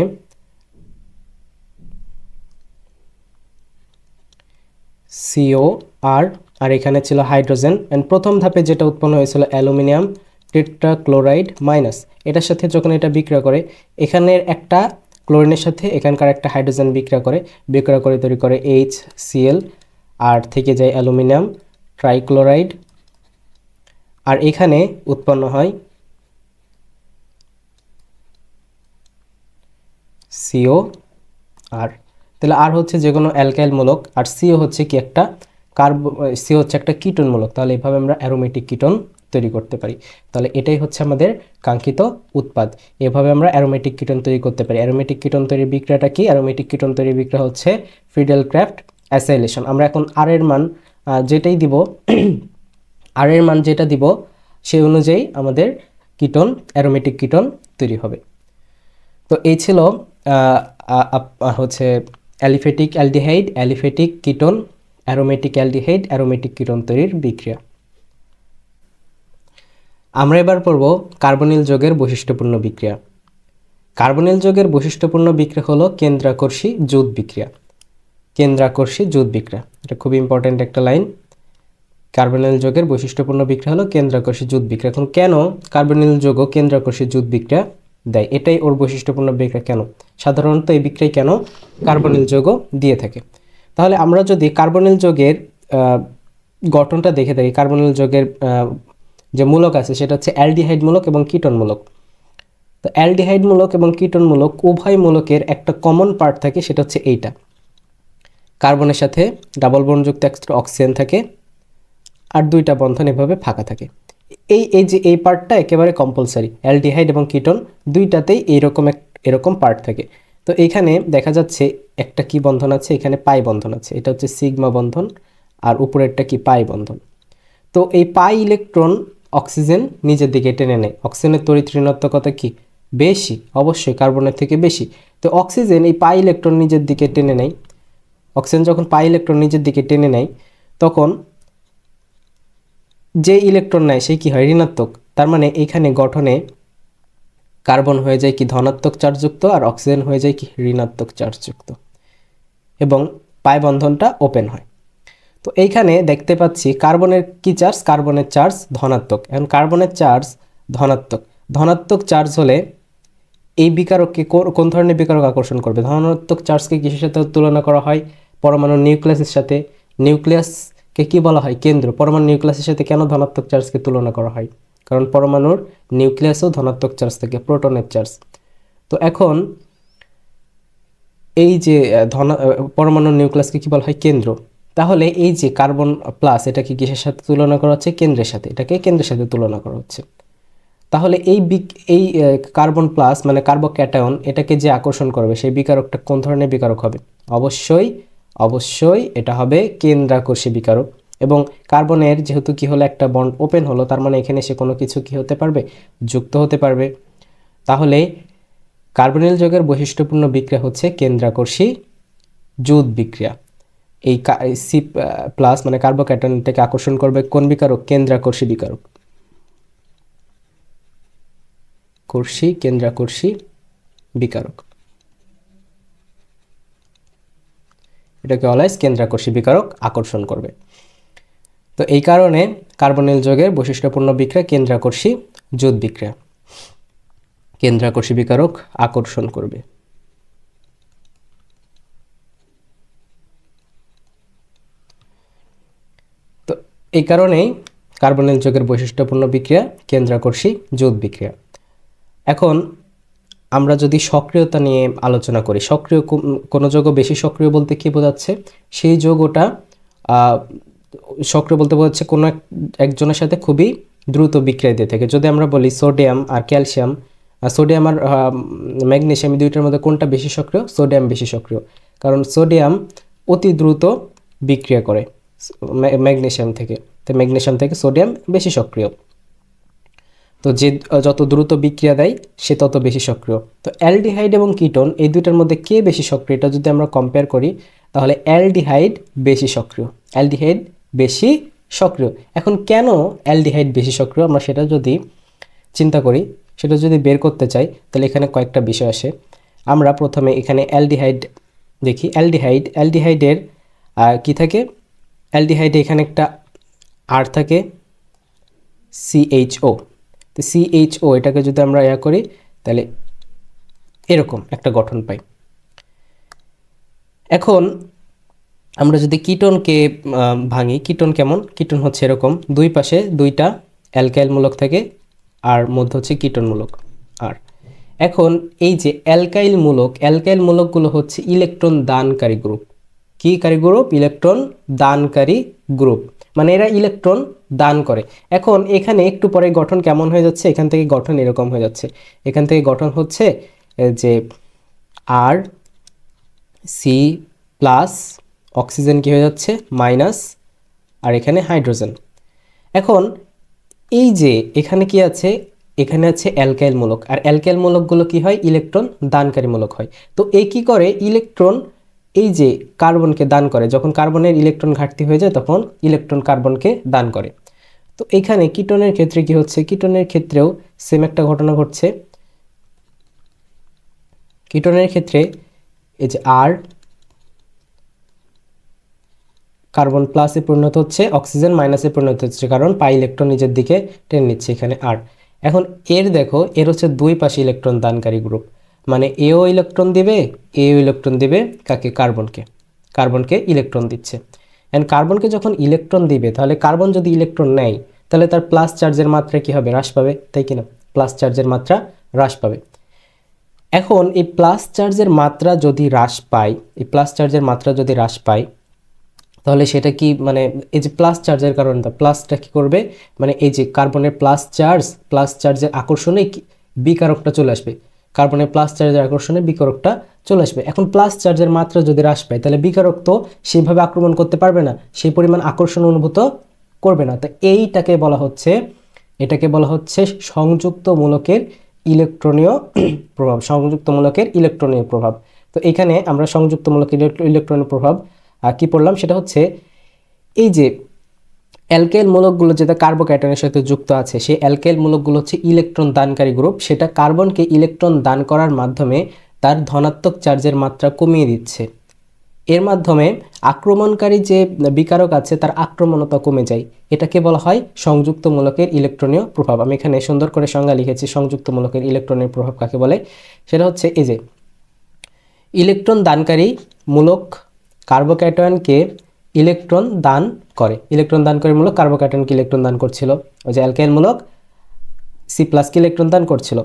COR, আর এখানে ছিল হাইড্রোজেন, এন্ড প্রথম ধাপে যেটা উৎপন্ন হয়েছিল অ্যালুমিনিয়াম টেট্রাক্লোরাইড মাইনাস, এটার সাথে যখন এটা বিক্রিয়া করে, এখানের একটা ক্লোরিনের সাথে এখানকার একটা হাইড্রোজেন বিক্রিয়া করে তৈরি করে HCl, আর থেকে যায় অ্যালুমিনিয়াম ট্রাইক্লোরাইড, আর এখানে উৎপন্ন হয় COR। তাহলে আর হচ্ছে যে কোনো অ্যালকাইল মূলক, আর CO হচ্ছে কি একটা CO হচ্ছে একটা কিটোন মূলক। তাহলে এভাবে আমরা অ্যারোমেটিক কিটোন তৈরি করতে পারি। তাহলে এটাই হচ্ছে আমাদের কাঙ্ক্ষিত উৎপাদ। এভাবে আমরা অ্যারোমেটিক কিটোন তৈরি করতে পারি। অ্যারোমেটিক কিটোন তৈরির বিক্রিয়াটা কি, অ্যারোমেটিক কিটোন তৈরির বিক্রিয়া হচ্ছে ফ্রিডেল ক্রাফট অ্যাসাইলেশন। আমরা এখন আর এর মান যেটাই দিব, আর এর মান যেটা দিব সেই অনুযায়ী আমাদের কিটোন, অ্যারোমেটিক কিটোন তৈরি হবে। তো এই ছিল হচ্ছে aliphatic aldehyde, aliphatic ketone aromatic aldehyde aromatic ketone তৈরির বিক্রিয়া। আমরা এবার পড়ব কার্বনিল যৌগের বৈশিষ্ট্যপূর্ণ বিক্রিয়া। কার্বনিল যৌগের বৈশিষ্ট্যপূর্ণ বিক্রিয়া হলো কেন্দ্রাকর্ষী জুট বিক্রিয়া। কেন্দ্রাকর্ষী জুট বিক্রিয়া, এটা খুব ইম্পর্ট্যান্ট একটা লাইন। কার্বনিল যৌগের বৈশিষ্ট্যপূর্ণ বিক্রিয়া হলো কেন্দ্রাকর্ষী জুট বিক্রিয়া। এখন কেন কার্বনিল যৌগ কেন্দ্রাকর্ষী জুট বিক্রিয়া দেয়, এটাই ওর বৈশিষ্ট্যপূর্ণ বিক্রিয়া। কেন সাধারণত এই বিক্রিয়া কেন কার্বনিল যৌগ দিয়ে থাকে? তাহলে আমরা যদি কার্বনিল যৌগের গঠনটা দেখে থাকি, কার্বনিল যৌগের যে মূলক আছে সেটা হচ্ছে অ্যালডিহাইড মূলক এবং কিটোন মূলক। তো অ্যালডিহাইড মূলক এবং কিটোন মূলক উভয় মূলকের একটা কমন পার্ট থাকে, সেটা হচ্ছে এইটা, কার্বনের সাথে ডাবল বন্ডযুক্ত একটা অক্সিজেন থাকে আর দুইটা বন্ধন এভাবে ফাঁকা থাকে। এই পার্টটা একেবারে কম্পালসারি, অ্যালডিহাইড এবং কিটোন দুইটাতেই এরকম পার্ট থাকে। তো এইখানে দেখা যাচ্ছে একটা কি বন্ধন আছে, এখানে পাই বন্ধন আছে, এটা হচ্ছে সিগমা বন্ধন, আর উপরেরটা কি পাই বন্ধন। তো এই পাই ইলেকট্রন অক্সিজেন নিজের দিকে টেনে নেয়। অক্সিজেনের তড়িৎ ঋণাত্মকতা কি বেশি, অবশ্যই কার্বনের থেকে বেশি। তো অক্সিজেন এই পাই ইলেকট্রন নিজের দিকে টেনে নেয়। অক্সিজেন যখন পাই ইলেকট্রন নিজের দিকে টেনে নেয় তখন যে ইলেকট্রন নেয় সে কি হয় ঋণাত্মক। তার মানে এইখানে গঠনে কার্বন হয়ে যায় কি ধনাত্মক চার্জযুক্ত আর অক্সিজেন হয়ে যায় কি ঋণাত্মক চার্জযুক্ত, এবং পাই বন্ধনটা ওপেন হয়। তো এইখানে দেখতে পাচ্ছি কার্বনের কি চার্জ, কার্বনের চার্জ ধনাত্মক। এখন কার্বনের চার্জ ধনাত্মক, ধনাত্মক চার্জ হলে এই বিকারককে কোন ধরনের বিকারক আকর্ষণ করবে? ধনাত্মক চার্জকে কিসের সাথে তুলনা করা হয়? পরমাণুর নিউক্লিয়াসের সাথে। নিউক্লিয়াসকে কি বলা হয়? কেন্দ্র। পরমাণু নিউক্লিয়াসের সাথে কেন ধনাত্মক চার্জকে তুলনা করা হয়? কারণ পরমাণুর নিউক্লিয়াসও ধনাত্মক চার্জ থাকে, প্রোটনের চার্জ। তো এখন এই যে পরমাণুর নিউক্লিয়াসকে কি বলা হয়? কেন্দ্র। তাহলে এই যে কার্বন প্লাস, এটাকে কিসের সাথে তুলনা করা হচ্ছে? কেন্দ্রের সাথে, এটাকে কেন্দ্রের সাথে তুলনা করা হচ্ছে। তাহলে এই কার্বন প্লাস মানে কার্বোক্যাটায়ন, এটাকে যে আকর্ষণ করবে সেই বিকারকটা কোন ধরনের বিকারক হবে? অবশ্যই এটা হবে কেন্দ্রাকর্ষী বিকারক। এবং কার্বনের যেহেতু কি হলো একটা বন্ড ওপেন হলো, তার মানে এখানে সে কোনো কিছু কি হতে পারবে? যুক্ত হতে পারবে। তাহলে কার্বনিল যৌগের বৈশিষ্ট্যপূর্ণ বিক্রিয়া হচ্ছে কেন্দ্রাকর্ষী জুট বিক্রিয়া। এই সি প্লাস মানে কার্বোক্যাটায়নটাকে আকর্ষণ করবে কোন বিকারক? কেন্দ্রাকর্ষী বিকারক। কেন্দ্রাকর্ষী বিকারক, এটাকে অলওয়েজ কেন্দ্রাকর্ষী বিকারক আকর্ষণ করবে। তো এই কারণে কার্বনিল যৌগের বৈশিষ্ট্যপূর্ণ বিক্রিয়া কেন্দ্রাকর্ষী জুট বিক্রিয়া, কেন্দ্রাকর্ষী বিকারক আকর্ষণ করবে। তো এই কারণেই কার্বনিল যৌগের বৈশিষ্ট্যপূর্ণ বিক্রিয়া কেন্দ্রাকর্ষী জুট বিক্রিয়া। এখন আমরা যদি সক্রিয়তা নিয়ে আলোচনা করি, সক্রিয় কোনো যৌগ বেশি সক্রিয় বলতে কি বোঝাচ্ছে? সেই যৌগটা সক্রিয় বলতে বোঝাচ্ছে কোনো একজনের সাথে খুবই দ্রুত বিক্রিয়া দিয়ে থাকে। যদি আমরা বলি সোডিয়াম আর ক্যালসিয়াম, সোডিয়াম আর ম্যাগনেসিয়াম, দুইটার মধ্যে কোনটা বেশি সক্রিয়? সোডিয়াম বেশি সক্রিয়, কারণ সোডিয়াম অতি দ্রুত বিক্রিয়া করে ম্যাগনেসিয়াম থেকে। তো ম্যাগনেসিয়াম থেকে সোডিয়াম বেশি সক্রিয়। তো যে যত দ্রুত বিক্রিয়া দেয় সে তত বেশি সক্রিয়। তো অ্যালডিহাইড এবং কিটোন এই দুইটার মধ্যে কে বেশি সক্রিয়, এটা যদি আমরা কম্পেয়ার করি তাহলে অ্যালডিহাইড বেশি সক্রিয়, অ্যালডিহাইড বেশি সক্রিয়। এখন কেন অ্যালডিহাইড বেশি সক্রিয় আমরা সেটা যদি চিন্তা করি, সেটা যদি বের করতে চাই তাহলে এখানে কয়েকটা বিষয় আসে। আমরা প্রথমে এখানে অ্যালডিহাইড দেখি। অ্যালডিহাইডের কি থাকে? অ্যালডিহাইডে এখানে একটা আর থাকে, CHO। তো CHO এটাকে যদি আমরা করি তাহলে এরকম একটা গঠন পাই। এখন আমরা যদি কিটোনকে ভাঙি, কিটোন কেমন? কিটোন হচ্ছে এরকম, দুই পাশে দুইটা অ্যালকাইল মূলক থাকে আর মধ্যে হচ্ছে কিটোন মূলক। আর এখন এই যে অ্যালকাইল মূলকগুলো হচ্ছে ইলেকট্রন দানকারী গ্রুপ। কি কারী গ্রুপ? ইলেকট্রন দানকারী গ্রুপ, মানে এরা ইলেকট্রন দান করে। এখন এখানে একটু পরে গঠন কেমন হয়ে যাচ্ছে? এখান থেকে গঠন এরকম হয়ে যাচ্ছে। এখান থেকে গঠন হচ্ছে যে আর সি প্লাস, অক্সিজেন কি হয়ে যাচ্ছে মাইনাস, আর এখানে হাইড্রোজেন। এখন এই যে এখানে কি আছে? এখানে আছে অ্যালকাইল মূলক, আর অ্যালকাইল মূলকগুলো কি হয়? ইলেকট্রন দানকারী মূলক হয়। তো এই কি করে? ইলেকট্রন এই যে কার্বনকে দান করে, যখন কার্বনের ইলেকট্রন ঘাটতি হয়ে যায় তখন ইলেকট্রন কার্বনকে দান করে। তো এখানে কিটোনের ক্ষেত্রে কি হচ্ছে, কিটোনের ক্ষেত্রেও সেম একটা ঘটনা ঘটছে। কিটোনের ক্ষেত্রে এই যে আর কার্বন প্লাসে পরিণত হচ্ছে, অক্সিজেন মাইনাসে পরিণত হচ্ছে, কারণ পাই ইলেকট্রন নিজের দিকে টেনে নিচ্ছে এখানে আর। এখন এর দেখো, এর হচ্ছে দুই পাশে ইলেকট্রন দানকারী গ্রুপ, মানে এও ইলেকট্রন দিবে, এও ইলেকট্রন দিবে কাকে, কার্বনকে, কার্বনকে ইলেকট্রন দিচ্ছে। অ্যান্ড কার্বনকে যখন ইলেকট্রন দিবে, তাহলে কার্বন যদি ইলেকট্রন নেয় তাহলে তার প্লাস চার্জের মাত্রা কি হবে, হ্রাস পাবে, তাই কিনা, প্লাস চার্জের মাত্রা হ্রাস পাবে। এখন এই প্লাস চার্জের মাত্রা যদি হ্রাস পায়, এই প্লাস চার্জের মাত্রা যদি হ্রাস পায়, তাহলে সেটা কি মানে এই যে প্লাস চার্জের কারণে প্লাসটা কি করবে, মানে এই যে কার্বনের প্লাস চার্জের আকর্ষণে বিকারকটা চলে আসবে, কার্বনের প্লাস চার্জের আকর্ষণে বিকারকটা চলে আসবে। এখন প্লাস চার্জের মাত্রা যদি হ্রাস পায় তাহলে বিকারক তো সেইভাবে আক্রমণ করতে পারবে না, সেই পরিমাণ আকর্ষণ অনুভূত করবে না। তো এইটাকে বলা হচ্ছে, এটাকে বলা হচ্ছে সংযুক্ত মূলকের ইলেকট্রনীয় প্রভাব, সংযুক্ত মূলকের ইলেকট্রনীয় প্রভাব। তো এখানে আমরা সংযুক্ত মূলকের ইলেকট্রনীয় প্রভাব কি পড়লাম, সেটা হচ্ছে এই যে অ্যালকেল মূলকগুলো যেটা কার্বোক্যাটায়নের সাথে যুক্ত আছে, সেই অ্যালকেল মূলকগুলো হচ্ছে ইলেকট্রন দানকারী গ্রুপ, সেটা কার্বনকে ইলেকট্রন দান করার মাধ্যমে তার ধনাত্মক চার্জের মাত্রা কমিয়ে দিচ্ছে। এর মাধ্যমে আক্রমণকারী যে বিকারক আছে তার আক্রমণতা কমে যায়। এটাকে বলা হয় সংযুক্ত মূলকের ইলেকট্রনীয় প্রভাব। আমি এখানে সুন্দর করে সংজ্ঞা লিখেছি সংযুক্ত মূলকের ইলেকট্রনের প্রভাব কাকে বলে। সেটা হচ্ছে এই যে ইলেকট্রন দানকারী মূলক কার্বোক্যাটায়নকে ইলেকট্রন দান করে, ইলেকট্রন দানকারী মূলক কার্বোক্যাটায়নকে ইলেকট্রন দান করছিল, ওই যে অ্যালকাইল মূলক C+কে ইলেকট্রন দান করছিল।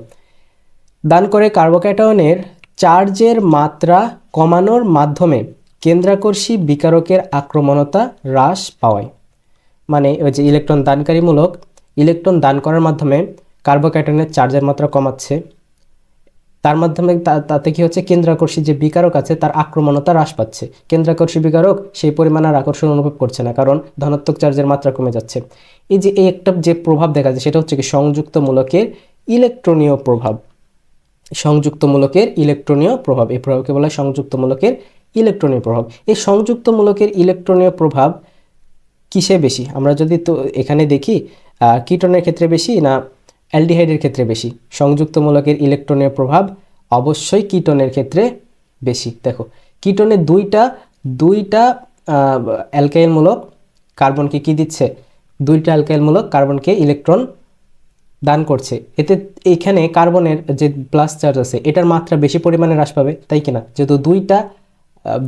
দান করে কার্বোক্যাটায়নের চার্জের মাত্রা কমানোর মাধ্যমে কেন্দ্রাকর্ষী বিকারকের আক্রমণতা হ্রাস পাওয়ায়, মানে ওই যে ইলেকট্রন দানকারী মূলক ইলেকট্রন দান করার মাধ্যমে কার্বোক্যাটায়নের চার্জের মাত্রা কমাচ্ছে, তার মাধ্যমে তাতে কি হচ্ছে, কেন্দ্রাকর্ষী যে বিকারক আছে তার আক্রমণতা হ্রাস পাচ্ছে। কেন্দ্রাকর্ষী বিকারক সেই পরিমাণ আর আকর্ষণ অনুভব করছে না, কারণ ধনাত্মক চার্জের মাত্রা কমে যাচ্ছে। এই যে এই একটা যে প্রভাব দেখা যায় সেটা হচ্ছে কি সংযুক্ত মূলকের ইলেকট্রনীয় প্রভাব, সংযুক্ত মূলকের ইলেকট্রনীয় প্রভাব, এই প্রভাবকে বলা হয় সংযুক্ত মূলকের ইলেকট্রনীয় প্রভাব। এই সংযুক্ত মূলকের ইলেকট্রনীয় প্রভাব কিসে বেশি, আমরা যদি তো এখানে দেখি কিটোনের ক্ষেত্রে বেশি না অ্যালডিহাইডের ক্ষেত্রে বেশি, সংযুক্ত মূলকের ইলেকট্রনের প্রভাব অবশ্যই কিটোনের ক্ষেত্রে বেশি। দেখো কিটোনের দুইটা অ্যালকাইল মূলক কার্বনকে কি দিচ্ছে, দুইটা অ্যালকাইল মূলক কার্বনকে ইলেকট্রন দান করছে। এতে এখানে কার্বনের যে প্লাস চার্জ আছে এটার মাত্রা বেশি পরিমাণে হ্রাস পাবে, তাই কিনা, যেহেতু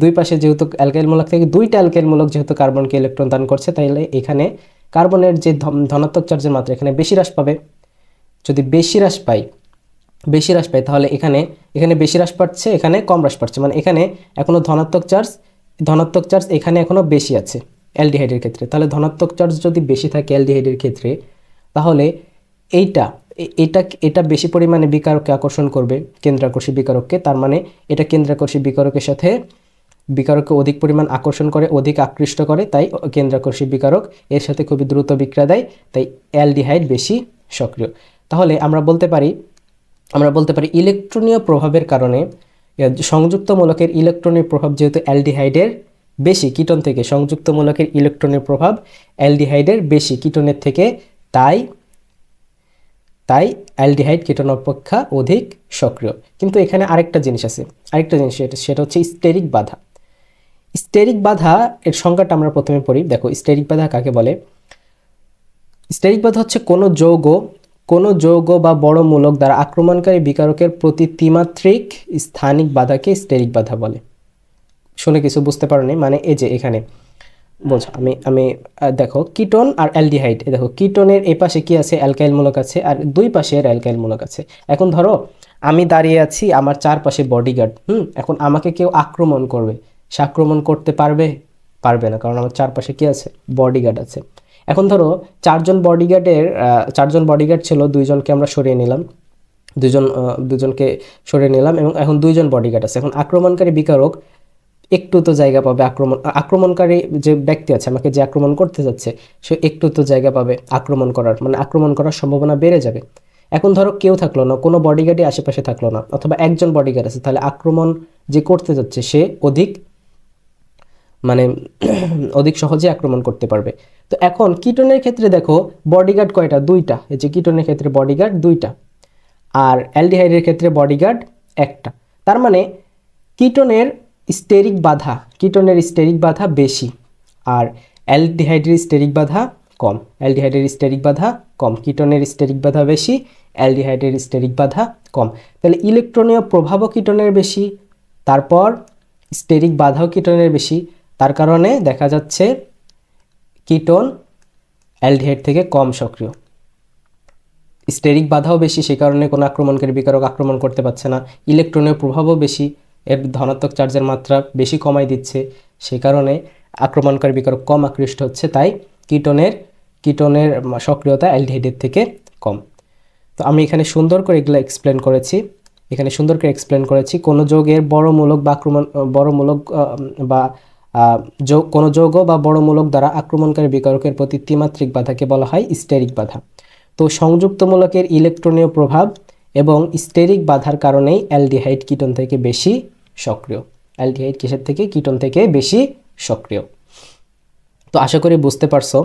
দুই পাশে যেহেতু অ্যালকাইল মূলক থেকে দুইটা অ্যালকাইল মূলক যেহেতু কার্বনকে ইলেকট্রন দান করছে, তাইলে এখানে কার্বনের যে ধনাত্মক চার্জের মাত্রা এখানে বেশি হ্রাস পাবে। যদি বেশি হ্রাস পায় তাহলে এখানে বেশি হ্রাস পাচ্ছে, এখানে কম হ্রাস পাচ্ছে, মানে এখানে এখনো ধনাত্মক চার্জ এখানে এখনো বেশি আছে অ্যালডিহাইডের ক্ষেত্রে। তাহলে ধনাত্মক চার্জ যদি বেশি থাকে অ্যালডিহাইডের ক্ষেত্রে, তাহলে এটা বেশি পরিমাণে বিকারককে আকর্ষণ করবে, কেন্দ্রাকর্ষী বিকারককে। তার মানে এটা কেন্দ্রাকর্ষী বিকারকের সাথে বিকারককে অধিক পরিমাণ আকর্ষণ করে, অধিক আকৃষ্ট করে, তাই কেন্দ্রাকর্ষী বিকারক এর সাথে খুবই দ্রুত বিক্রিয়া দেয়, তাই অ্যালডিহাইড বেশি সক্রিয়। তাহলে আমরা বলতে পারি ইলেকট্রনীয় প্রভাবের কারণে সংযুক্ত মূলকের ইলেকট্রনীয় প্রভাব যেহেতু অ্যালডিহাইডের বেশি কিটোন থেকে, সংযুক্ত মূলকের ইলেকট্রনীয় প্রভাব অ্যালডিহাইডের বেশি কিটোনের থেকে, তাই অ্যালডিহাইড কিটোন অপেক্ষা অধিক সক্রিয়। কিন্তু এখানে আরেকটা জিনিস আছে, সেটা হচ্ছে স্টেরিক বাধা। স্টেরিক বাধা এর সংজ্ঞাটা আমরা প্রথমে পড়ি। দেখো স্টেরিক বাধা কাকে বলে। স্টেরিক বাধা হচ্ছে কোনো যৌগ বা বড় মূলক দ্বারা আক্রমণকারী বিকারকের প্রতি ত্রিমাত্রিক স্থানিক বাধাকে স্টেরিক বাধা বলে। শুনে কিছু বুঝতে পারোনি, মানে এই যে এখানে বলছো আমি দেখো কিটোন আর অ্যালডিহাইড, দেখো কিটোনের এই পাশে কি আছে, অ্যালকাইল মূলক আছে, আর দুই পাশে অ্যালকাইল মূলক আছে। এখন ধরো আমি দাঁড়িয়ে আছি, আমার চারপাশে বডিগার্ড, এখন আমাকে কেউ আক্রমণ করবে, সে আক্রমণ করতে পারবে না, কারণ আমার চারপাশে কি আছে, বডিগার্ড আছে। এখন ধরো চারজন বডিগার্ড ছিল, দুইজনকে আমরা সরিয়ে নিলাম, দুজনকে সরিয়ে নিলাম, এবং এখন দুইজন বডিগার্ড আছে। এখন আক্রমণকারী বিকারক একটু তো জায়গা পাবে, আক্রমণকারী যে ব্যক্তি আছে আমাকে যে আক্রমণ করতে যাচ্ছে সে একটু তো জায়গা পাবে আক্রমণ করার সম্ভাবনা বেড়ে যাবে। এখন ধরো কেউ থাকলো না, কোনো বডিগার্ডই আশেপাশে থাকলো না, অথবা একজন বডিগার্ড আছে, তাহলে আক্রমণ যে করতে যাচ্ছে সে অধিক মানে অধিক সহজে আক্রমণ করতে পারবে। তো এখন কিটোনের ক্ষেত্রে দেখো বডিগার্ড কয়টা? দুইটা। এই যে কিটোনের ক্ষেত্রে বডিগার্ড দুইটা, আর অ্যালডিহাইডের ক্ষেত্রে বডিগার্ড একটা। তার মানে কিটোনের স্টেরিক বাধা বেশি, আর অ্যালডিহাইডের স্টেরিক বাধা কম। কিটোনের স্টেরিক বাধা বেশি, অ্যালডিহাইডের স্টেরিক বাধা কম। তাহলে ইলেকট্রনীয় প্রভাবও কিটোনের বেশি, তারপর স্টেরিক বাধাও কিটোনের বেশি। তার কারণে দেখা যাচ্ছে কিটোন অ্যালডিহাইড থেকে কম সক্রিয়। স্টেরিক বাধাও বেশি, সেই কারণে কোনো আক্রমণকারী বিকারক আক্রমণ করতে পারছে না। ইলেকট্রনীয় প্রভাবও বেশি, এর ধনাত্মক চার্জের মাত্রা বেশি কমাই দিচ্ছে, সেই কারণে আক্রমণকারী বিকারক কম আকৃষ্ট হচ্ছে। তাই কিটোনের সক্রিয়তা অ্যালডিহাইডের থেকে কম। তো আমি এখানে সুন্দর করে এগুলো এক্সপ্লেন করেছি। কোনো যৌগের বড় মূলক বা কোনো যৌগ বা বড় মূলক দ্বারা আক্রমণকারী বিকারকের প্রতি ত্রিমাত্রিক বাধাকে বলা হয় স্টেরিক বাধা। তো সংযুক্ত মূলকের ইলেকট্রনীয় প্রভাব এবং স্টেরিক বাধার কারণেই অ্যালডিহাইড কিটোন থেকে বেশি সক্রিয়। কিটোন থেকে বেশি সক্রিয়। তো আশা করি বুঝতে পারছো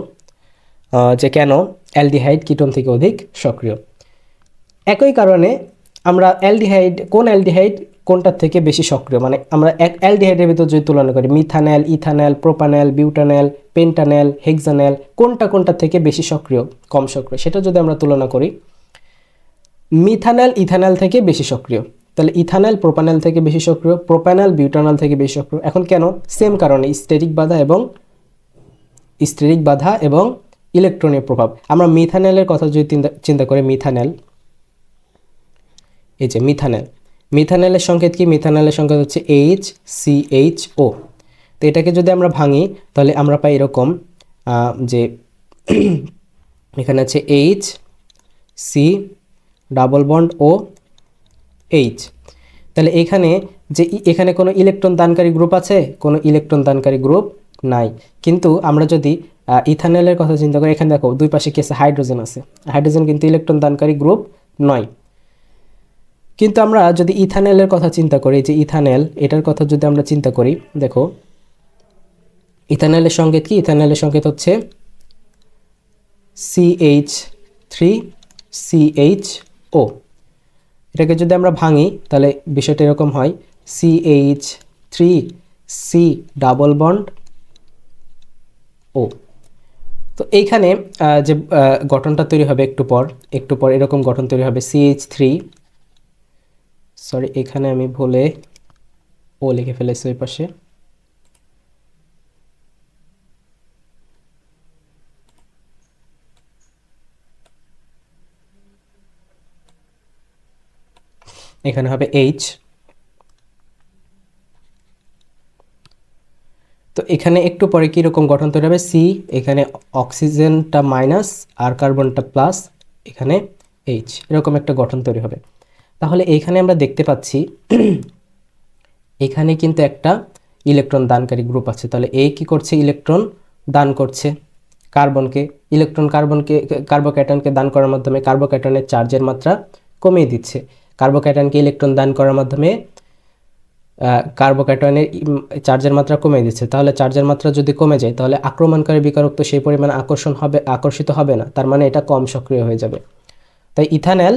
যে কেন অ্যালডিহাইড কিটোন থেকে অধিক সক্রিয়। একই কারণে আমরা কোন অ্যালডিহাইড কোনটার থেকে বেশি সক্রিয়, মানে আমরা এক অ্যালডিহাইডের ভিতর যদি তুলনা করি methanol, ethanol, propanol, butanol, পেন্টানল, hexanol, কোনটা থেকে বেশি সক্রিয়, কম সক্রিয়, সেটা যদি আমরা তুলনা করি, মিথানল ইথানল থেকে বেশি সক্রিয়। তাহলে ইথানল প্রোপানল থেকে বেশি সক্রিয়, প্রোপানল বিউটানল থেকে বেশি সক্রিয়। এখন কেন? সেম কারণে, স্টেরিক বাধা এবং ইলেকট্রনীয় প্রভাব। আমরা মিথানলের কথা যদি চিন্তা করি, এই যে মিথানলের সংকেত কি? মিথানলের সংকেত হচ্ছে HCHO। তো এটাকে যদি আমরা ভাঙি তাহলে আমরা পাই এরকম যে এখানে আছে HC ডাবল বন্ড OH। তাহলে এখানে কোনো ইলেকট্রন দানকারী গ্রুপ আছে? কোনো ইলেকট্রন দানকারী গ্রুপ নাই। কিন্তু আমরা যদি ইথানলের কথা চিন্তা করি, এখানে দেখো দুই পাশে কি আছে? হাইড্রোজেন আছে। হাইড্রোজেন কিন্তু ইলেকট্রন দানকারী গ্রুপ নয়। কিন্তু আমরা যদি ইথানলের কথা চিন্তা করি, যে ইথানল, এটার কথা যদি আমরা চিন্তা করি, দেখো ইথানলের সংকেত কি? ইথানলের সংকেত হচ্ছে CH3CHO। এটাকে যদি আমরা ভাঙি তাহলে বিষয়টা এরকম হয়, CH3C ডাবল বন্ড O। তো এইখানে যে গঠনটা তৈরি হবে একটু পর এরকম গঠন তৈরি হবে, এখানে আমি ভুলে ও লিখে ফেলেছি ওই পাশে। এখানে হবে H। তো এখানে একটু পরে কীরকম গঠন তৈরি হবে? C, এখানে অক্সিজেনটা মাইনাস আর কার্বনটা প্লাস, এখানে H, এরকম একটা গঠন তৈরি হবে। তাহলে এইখানে আমরা দেখতে পাচ্ছি এখানে কিন্তু একটা ইলেকট্রন দানকারী গ্রুপ আছে। তাহলে এই কি করছে? ইলেকট্রন দান করছে কার্বোক্যাটনকে দান করার মাধ্যমে কার্বোক্যাটনের চার্জের মাত্রা কমিয়ে দিচ্ছে। কার্বোক্যাটনকে ইলেকট্রন দান করার মাধ্যমে কার্বোক্যাটনের চার্জের মাত্রা কমিয়ে দিচ্ছে। তাহলে চার্জের মাত্রা যদি কমে যায় তাহলে আক্রমণকারী বিকারক তো সেই পরিমাণে আকর্ষিত হবে না, তার মানে এটা কম সক্রিয় হয়ে যাবে। তাই ইথানল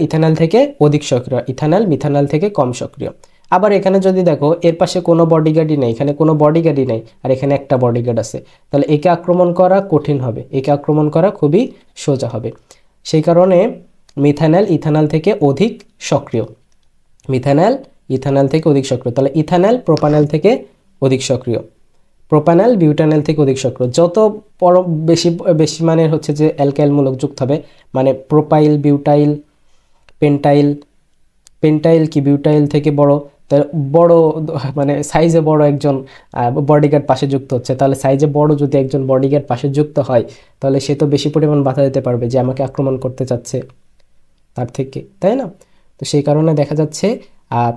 ইথানল থেকে অধিক সক্রিয়, ইথানল মিথানল থেকে কম সক্রিয়। আবার এখানে যদি দেখো এর পাশে কোনো বডিগার্ডই নেই, এখানে কোনো বডিগার্ডই নেই, আর এখানে একটা বডিগার্ড আছে, তাহলে একে আক্রমণ করা কঠিন হবে, একে আক্রমণ করা খুবই সোজা হবে। সেই কারণে মিথানল ইথানল থেকে অধিক সক্রিয়, তাহলে ইথানল প্রোপানল থেকে অধিক সক্রিয়, প্রোপানল বিউটানল থেকে অধিক সক্রিয়। যত বেশি মানের হচ্ছে যে অ্যালকাইল মূলক যুক্ত হবে, মানে প্রোপাইল, বিউটাইল, পেন্টাইল কি বিউটাইল থেকে বড় মানে সাইজে বড় একজন বডিগার্ড পাশে যুক্ত হচ্ছে, তাহলে সাইজে বড় যদি একজন বডিগার্ড পাশে যুক্ত হয় তাহলে সে তো বেশি পরিমাণ বাধা দিতে পারবে যে আমাকে আক্রমণ করতে চাচ্ছে তার থেকে, তাই না? তো সেই কারণে দেখা যাচ্ছে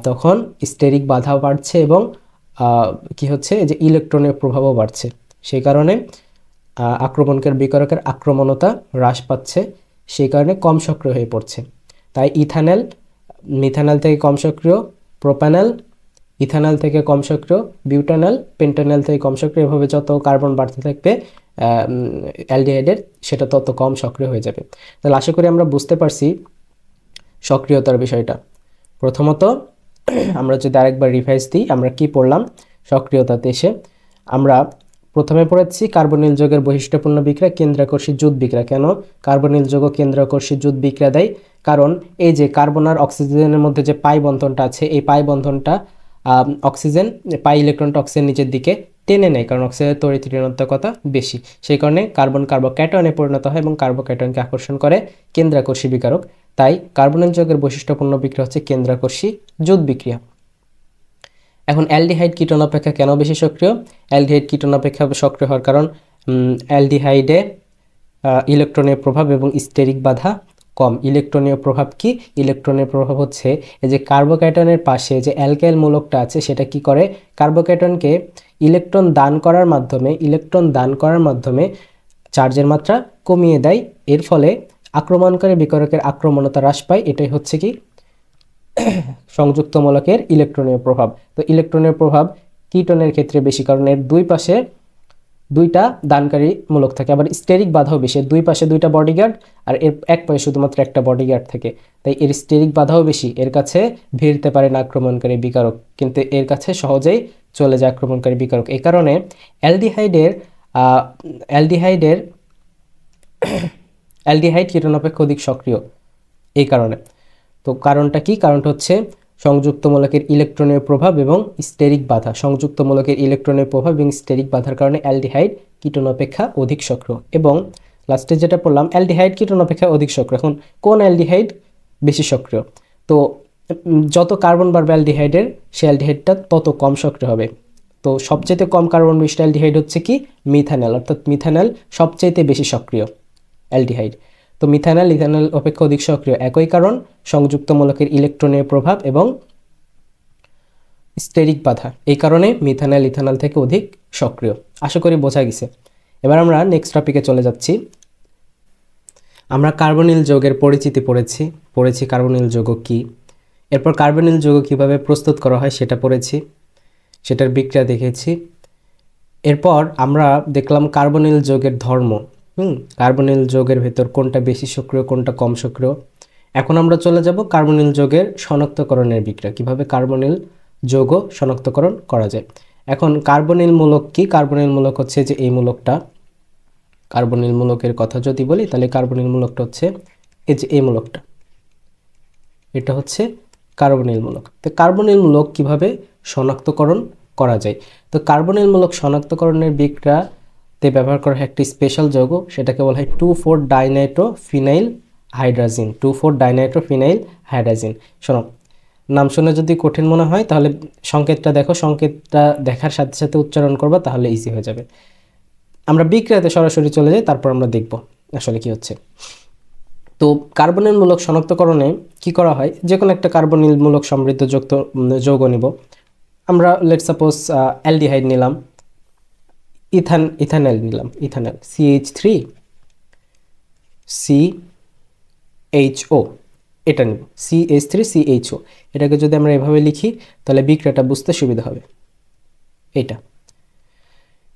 তখন স্টেরিক বাধাও বাড়ছে এবং কি হচ্ছে যে ইলেকট্রনের প্রভাবও বাড়ছে। সেই কারণে আক্রমণকারী বিকারকের আক্রমণতা হ্রাস পাচ্ছে, সেই কারণে কম সক্রিয় হয়ে পড়ছে। তাই মিথানল থেকে কম সক্রিয়, প্রোপানল ইথানল থেকে কম সক্রিয়, বিউটানল, পেন্টানল থেকে কম সক্রিয়, এভাবে যত কার্বন বাড়তে থাকবে অ্যালডিহাইডের সেটা তত কম সক্রিয় হয়ে যাবে। তাহলে আশা করি আমরা বুঝতে পারছি সক্রিয়তার বিষয়টা। প্রথমত আমরা যদি আরেকবার রিভাইজ দিই, আমরা কি পড়লাম সক্রিয়তাতে এসে? আমরা প্রথমে পড়েছি কার্বনিল যৌগের বৈশিষ্ট্যপূর্ণ বিক্রিয়া কেন্দ্রাকর্ষী জুট বিক্রিয়া। কেন কার্বনিল যৌগ কেন্দ্রাকর্ষী জুট বিক্রিয়া দেয়? কারণ এই যে কার্বন আর অক্সিজেনের মধ্যে যে পাই বন্ধনটা আছে, এই পাই বন্ধনটা অক্সিজেন পাই ইলেকট্রনটা অক্সিজেন নিচের দিকে টেনে নেয়, কারণ অক্সিজেনের তড়িৎ ঋণাত্মকতা বেশি। সেই কারণে কার্বন কার্বোক্যাটয়নে পরিণত হয় এবং কার্বোক্যাটয়নকে আকর্ষণ করে কেন্দ্রাকর্ষী বিকারক। তাই কার্বনিল যৌগের বৈশিষ্ট্যপূর্ণ বিক্রিয়া হচ্ছে কেন্দ্রাকর্ষী জুট বিক্রিয়া। এখন অ্যালডিহাইড কিটোন অপেক্ষা কেন বেশি সক্রিয়? অ্যালডিহাইড কিটোন অপেক্ষা সক্রিয় হওয়ার কারণ অ্যালডিহাইডে ইলেকট্রনের প্রভাব এবং স্টেরিক বাধা কম। ইলেকট্রনীয় প্রভাব কি? ইলেকট্রনের প্রভাব হচ্ছে এই যে কার্বোক্যাটনের পাশে যে অ্যালকাইল মূলকটা আছে সেটা কি করে, কার্বোক্যাটনকে ইলেকট্রন দান করার মাধ্যমে চার্জের মাত্রা কমিয়ে দেয়। এর ফলে আক্রমণকারী বিকারকের আক্রমণতা হ্রাস পায়। এটাই হচ্ছে কি সংযুক্ত মূলকের ইলেকট্রনীয় প্রভাব। তো ইলেকট্রনের প্রভাব কিটোনের ক্ষেত্রে বেশি, কারণ এর দুই পাশে দুইটা দানকারী মূলক থাকে, আবার স্টেরিক বাধাও বেশি। দুই পাশে দুইটা বডিগার্ড আর এর এক পাশে শুধুমাত্র একটা বডিগার্ড থাকে, তাই এর স্টেরিক বাধাও বেশি। এর কাছে ভিড়তে পারে না আক্রমণকারী বিকারক, কিন্তু এর কাছে সহজেই চলে যায় আক্রমণকারী বিকারক। এই কারণে অ্যালডিহাইড কিটোন অপেক্ষা অধিক সক্রিয় এই কারণে। তো কারণটা কি? কারণটা হচ্ছে সংযুক্ত মূলকের ইলেকট্রনের প্রভাব এবং স্টেরিক বাধা। সংযুক্ত মূলকের ইলেকট্রনের প্রভাব এবং স্টেরিক বাধার কারণে অ্যালডিহাইড কিটোন অপেক্ষা অধিক সক্রিয়। এবং লাস্টে যেটা পড়লাম অ্যালডিহাইড কিটোন অপেক্ষা অধিক সক্রিয়। এখন কোন অ্যালডিহাইড বেশি সক্রিয়? তো যত কার্বন বাড়বে অ্যালডিহাইডের, সে অ্যালডিহাইডটা তত কম সক্রিয় হবে। তো সবচেয়ে কম কার্বন বিশিষ্ট অ্যালডিহাইড হচ্ছে কি মিথানল, অর্থাৎ মিথানল সবচেয়ে বেশি সক্রিয় অ্যালডিহাইড। তো মিথানল ইথানল অপেক্ষা অধিক সক্রিয়, একই কারণ সংযুক্ত মূলকের ইলেকট্রনের প্রভাব এবং স্টেরিক বাধা। এই কারণে মিথানল ইথানল থেকে অধিক সক্রিয়। আশা করি বোঝা গেছে। এবার আমরা নেক্সট টপিকে চলে যাচ্ছি। আমরা কার্বনিল যৌগের পরিচিতি পড়েছি কার্বনিল যৌগ কি, এরপর কার্বনিল যৌগ কিভাবে প্রস্তুত করা হয় সেটা পড়েছি, সেটার বিক্রিয়া দেখেছি। এরপর আমরা দেখলাম কার্বনিল যৌগের ধর্ম। কার্বনিল যৌগের ভেতর কোনটা বেশি সক্রিয় কোনটা কম সক্রিয়। এখন আমরা চলে যাব কার্বনিল যৌগের শনাক্তকরণের বিক্রিয়া, কিভাবে কার্বনিল যৌগ শনাক্তকরণ করা যায়। এখন কার্বনিল মূলক কি? কার্বনিল মূলক হচ্ছে যে এই মূলকটা। কার্বনিল মূলকের কথা যদি বলি তাহলে কার্বনিল মূলকটা হচ্ছে এই যে এই মূলকটা, এটা হচ্ছে কার্বনিল মূলক। তো কার্বনিল মূলক কিভাবে শনাক্তকরণ করা যায়? তো কার্বনিল মূলক শনাক্তকরণের বিক্রিয়াতে ব্যবহার করা হয় একটি স্পেশাল যৌগ, সেটাকে বলা হয় 2,4-ডাইনাইট্রোফিনাইল হাইড্রাজিন। 2,4-ডাইনাইট্রোফিনাইল হাইড্রাজিন। শোনো, নাম শুনে যদি কঠিন মনে হয় তাহলে সংকেতটা দেখো, সংকেতটা দেখার সাথে সাথে উচ্চারণ করবা, তাহলে ইজি হয়ে যাবে। আমরা বিক্রিয়াতে সরাসরি চলে যাই, তারপর আমরা দেখব আসলে কি হচ্ছে। তো কার্বনিল মূলক শনাক্তকরণে কি করা হয়? যে কোনো একটা কার্বনিল মূলক সমৃদ্ধ যৌগ নিব। আমরা লেটস সাপোজ অ্যালডিহাইড নিলাম, ইথানল নিলাম, ইথানল CH3CHO, এটা নিব CH3CHO। এটাকে যদি আমরা এভাবে লিখি তাহলে বিক্রিয়াটা বুঝতে সুবিধা হবে।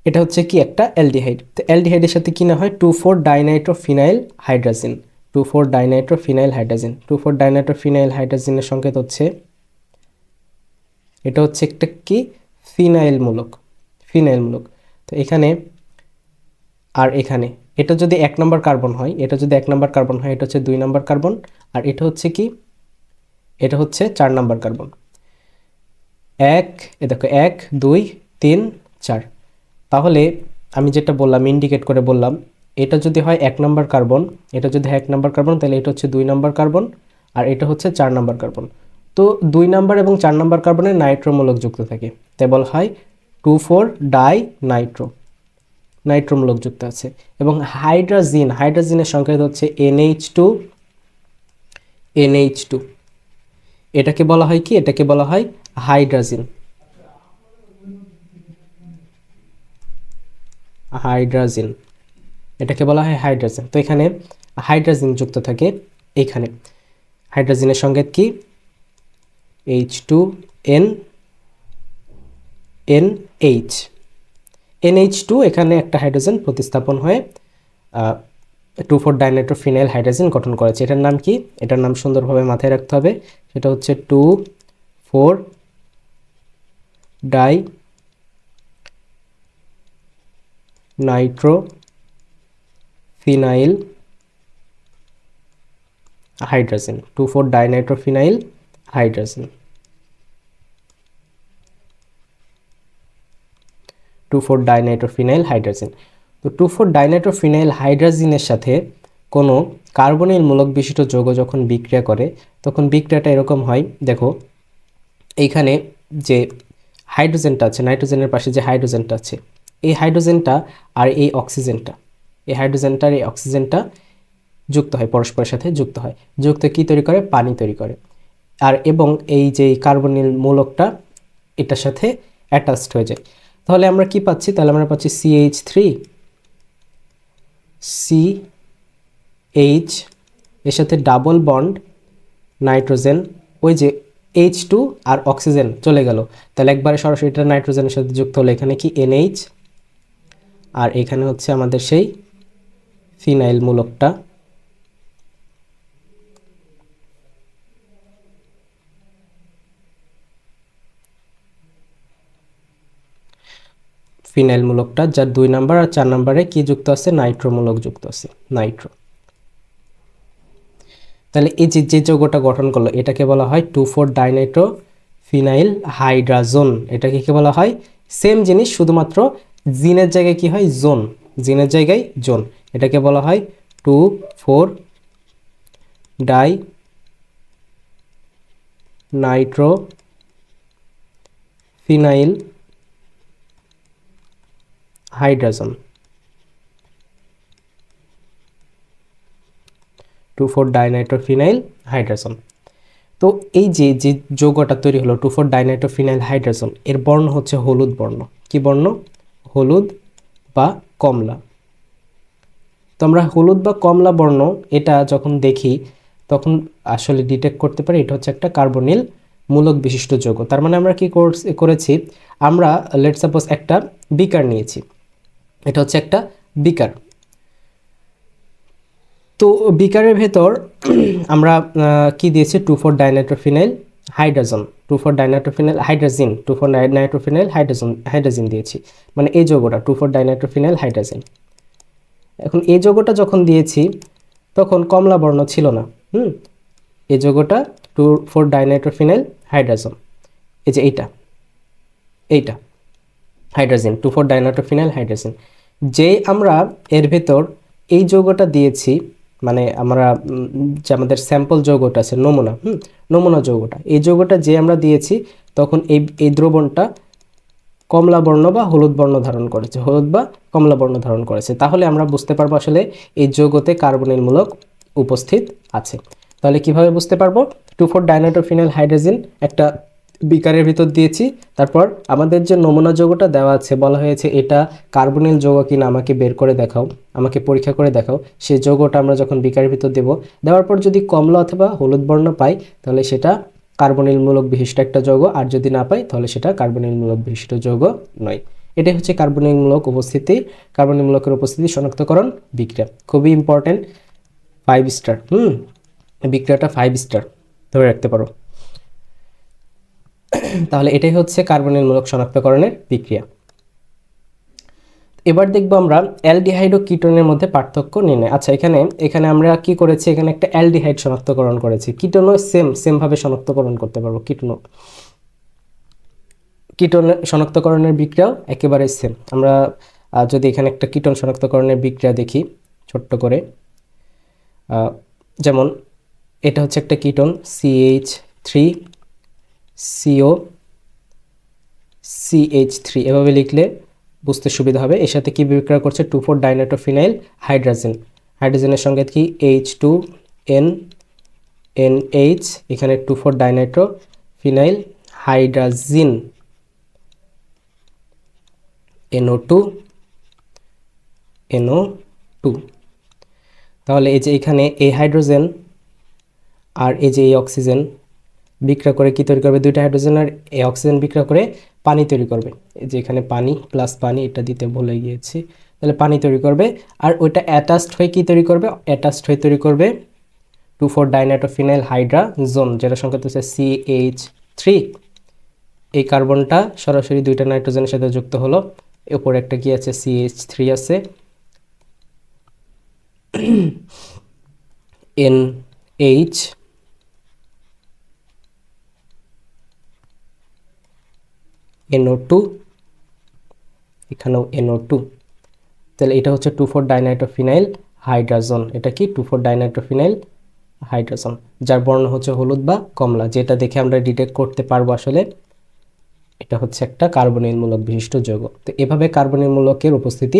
এটা হচ্ছে কি একটা অ্যালডিহাইড। তো অ্যালডিহাইডের সাথে কি না হয় 2,4-ডাইনাইট্রোফিনাইল হাইড্রাজিন। 2,4-ডাইনাইট্রোফিনাইল হাইড্রাজিন। 2,4-ডাইনাইট্রোফিনাইল হাইড্রাজিনের সংকেত হচ্ছে, এটা হচ্ছে একটা কি ফিনাইল মূলক। তো এখানে আর এখানে এটা যদি 1 নম্বর কার্বন হয়, এটা হচ্ছে 2 নম্বর কার্বন, আর এটা হচ্ছে কি, এটা হচ্ছে 4 নম্বর কার্বন। দেখো 1 2 3 4। তাহলে আমি যেটা বললাম, ইন্ডিকেট করে বললাম, এটা যদি হয় 1 নম্বর কার্বন, তাহলে এটা হচ্ছে 2 নম্বর কার্বন, আর এটা হচ্ছে 4 নম্বর কার্বন। তো 2 নম্বর এবং 4 নম্বর কার্বনে নাইট্রোমূলক যুক্ত থাকে, তাই বলা হয় 2,4-ডাই-নাইট্রোমূলক যুক্ত আছে। এবং হাইড্রাজিনের সংকেত হচ্ছে NH2। এটাকে বলা হয় কি? এটাকে বলা হয় হাইড্রাজিন। এটাকে বলা হয় হাইড্রাজিন। তো এখানে হাইড্রাজিন যুক্ত থাকে। এইখানে হাইড্রাজিনের সংকেত কি? H2N NH, NH2 এখানে একটা হাইড্রোজেন প্রতিস্থাপন হয়ে 2,4 ডাইনাইট্রোফিনাইল হাইড্রোজেন গঠন করেছে। এটার নাম কি? এটার নাম সুন্দরভাবে মাথায় রাখতে হবে, সেটা হচ্ছে 2,4 die নাইট্রোফিনাইল hydrogen, 2,4 dinitrophenyl hydrogen, 2,4 dinitrophenyl hydrogen. তো 2,4 ডাইনাইট্রোফিনাইল হাইড্রোজেনের সাথে কোনো কার্বনিল মূলক বিশিষ্ট যৌগ যখন বিক্রিয়া করে তখন বিক্রিয়াটা এরকম হয়। দেখো এইখানে যে হাইড্রোজেনটা আছে, নাইট্রোজেনের পাশে যে হাইড্রোজেনটা আছে, এই হাইড্রোজেনটা আর এই অক্সিজেনটা, এই হাইড্রোজেনটা আর এই অক্সিজেনটা যুক্ত হয়, পরস্পরের সাথে যুক্ত হয়। যুক্ত কি তৈরি করে? পানি তৈরি করে। আর এবং এই যে কার্বনিল মূলকটা এটার সাথে অ্যাটাচড হয়ে যায়। তাহলে আমরা কি পাচ্ছি? তাহলে আমরা পাচ্ছি CH3 এর সাথে ডাবল বন্ড নাইট্রোজেন, ওই যে H2 আর অক্সিজেন চলে গেল, তাহলে একবারে সরাসরি এটা নাইট্রোজেনের সাথে যুক্ত হলো। এখানে কি NH, আর এখানে হচ্ছে আমাদের সেই ফিনাইল মূলকটা, ফিনাইল মূলকটা, যার 2 নাম্বার আর 4 নাম্বারে কি যুক্ত আছে? নাইট্রো মূলক যুক্ত আছে, নাইট্রো। তাহলে এই যে যৌগটা গঠন করলো এটাকে বলা হয় 2,4 ডাইনাইট্রো ফিনাইল হাইড্রাজোন। এটাকে কি বলা হয়? সেম জিনিস, শুধুমাত্র জিনের জায়গায় কি হয়? জোন, জিনের জায়গায় জোন। এটাকে বলা হয় 2,4 die Nitro phenyl হাইড্রাজোন, 2,4 dinitrophenyl hydrogen. তো এই যে যৌগটা তৈরি হলো 2,4 ডাইনাইট্রোফিনাইল হাইড্রোজেন, এর বর্ণ হচ্ছে হলুদ বর্ণ। কি বর্ণ? হলুদ বা কমলা। তো আমরা হলুদ বা কমলা বর্ণ এটা যখন দেখি তখন আসলে ডিটেক্ট করতে পারি এটা হচ্ছে একটা কার্বনিল মূলক বিশিষ্ট যৌগ। তার মানে আমরা কি করেছি? আমরা লেটস সাপোজ একটা বিকার নিয়েছি, এটা হচ্ছে একটা বিকার। তো বিকারের ভেতর আমরা কি দিয়েছি? 2,4 dinitrophenyl hydrogen, 2,4 dinitrophenyl hydrogen, 2,4 নাইট্রোফিনাইল hydrogen দিয়েছি, মানে এই যৌগটা 2,4 ডাইনাইট্রোফিনাইল হাইড্রোজেন। এখন এই যৌগটা যখন দিয়েছি তখন কমলা বর্ণ ছিল না। এই যৌগটা 2,4 ডাইনাইট্রোফিনাইল হাইড্রোজেন, এই যে এইটা হাইড্রোজেন, 2,4 ডাইনাইট্রোফিনাইল হাইড্রোজেন। যে আমরা এর ভেতর এই যৌগটা দিয়েছি, মানে আমরা যে আমাদের স্যাম্পল যৌগটা আছে, নমুনা যৌগটা, এই যৌগটা যে আমরা দিয়েছি তখন এই দ্রবণটা কমলা বর্ণ বা হলুদ বর্ণ ধারণ করেছে, হলুদ বা কমলা বর্ণ ধারণ করেছে। তাহলে আমরা বুঝতে পারবো আসলে এই যৌগতে কার্বনিল মূলক উপস্থিত আছে। তাহলে কিভাবে বুঝতে পারবো? 2,4 ডাইনাইট্রোফিনাইল হাইড্রোজেন একটা বিকারের ভিতর দিয়েছি, তারপর আমাদের যে নমুনা যৌগটা দেওয়া আছে, বলা হয়েছে এটা কার্বনিল যৌগ কিনা আমাকে বের করে দেখাও, আমাকে পরীক্ষা করে দেখাও। সেই যৌগটা আমরা যখন বিকারের ভিতর দেওয়ার পর যদি কমলা অথবা হলুদ বর্ণ পাই তাহলে সেটা কার্বনিল মূলক বিশিষ্ট একটা যৌগ, আর যদি না পাই তাহলে সেটা কার্বনিল মূলক বিশিষ্ট যৌগ নয়। এটাই হচ্ছে কার্বনিল মূলক উপস্থিতি, কার্বনিল মূলকের উপস্থিতি শনাক্তকরণ বিক্রিয়া। খুবই ইম্পর্টেন্ট, 5 স্টার। বিক্রিয়াটা 5 স্টার ধরে রাখতে পারো। তাহলে এটাই হচ্ছে কার্বনিল মূলক শনাক্তকরণের বিক্রিয়া। এবার দেখব আমরা অ্যালডিহাইড ও কিটোনের মধ্যে পার্থক্য নির্ণয়। আচ্ছা, এখানে আমরা কি করেছি? এখানে একটা অ্যালডিহাইড শনাক্তকরণ করেছি, কিটোনও সেম ভাবে শনাক্তকরণ করতে পারবো। কিটোন শনাক্তকরণের বিক্রিয়াও একেবারে সেম। আমরা যদি এখানে একটা কিটোন শনাক্তকরণের বিক্রিয়া দেখি ছোট্ট করে, যেমন এটা হচ্ছে একটা কিটোন CH3COCH3, এভাবে লিখলে বুঝতে সুবিধা হবে। এর সাথে কি বিক্রিয়া করছে? 2,4 ডাইনাইট্রোফিনাইল হাইড্রোজেন, হাইড্রোজেনের সঙ্গে কি H2NH, এখানে 2,4 ডাইনাইট্রোফিনাইল হাইড্রোজেন NO2। তাহলে এই যে এখানে এই হাইড্রোজেন আর এই যে এই অক্সিজেন বিক্রিয়া করে কি তৈরি করবে? দুইটা হাইড্রোজেন আর এই অক্সিজেন বিক্রিয়া করে পানি তৈরি করবে। এই যে এখানে পানি প্লাস পানি, এটা দিতে ভুলে গিয়েছি, তাহলে পানি তৈরি করবে। আর ওইটা অ্যাটাচড হয়ে কি তৈরি করবে? অ্যাটাচড হয়ে তৈরি করবে 2,4 ডাইনাইট্রোফিনাইল হাইড্রাজোন, যেটা সংকেত হচ্ছে CH3। এই কার্বনটা সরাসরি দুইটা নাইট্রোজেনের সাথে যুক্ত হলো, উপরে একটা কি আছে? CH3 আছে, NH, NO2, এখানেও NO2। তাহলে এটা হচ্ছে 2,4 ডাইনাইট্রোফিনাইল হাইড্রাজোন। এটা কি? 2,4 ডাইনাইট্রোফিনাইল হাইড্রাজোন, যার বর্ণ হচ্ছে হলুদ বা কমলা, যেটা দেখে আমরা ডিটেক্ট করতে পারবো আসলে এটা হচ্ছে একটা কার্বনিল মূলক বিশিষ্ট যৌগ। তো এভাবে কার্বনিল মূলকের উপস্থিতি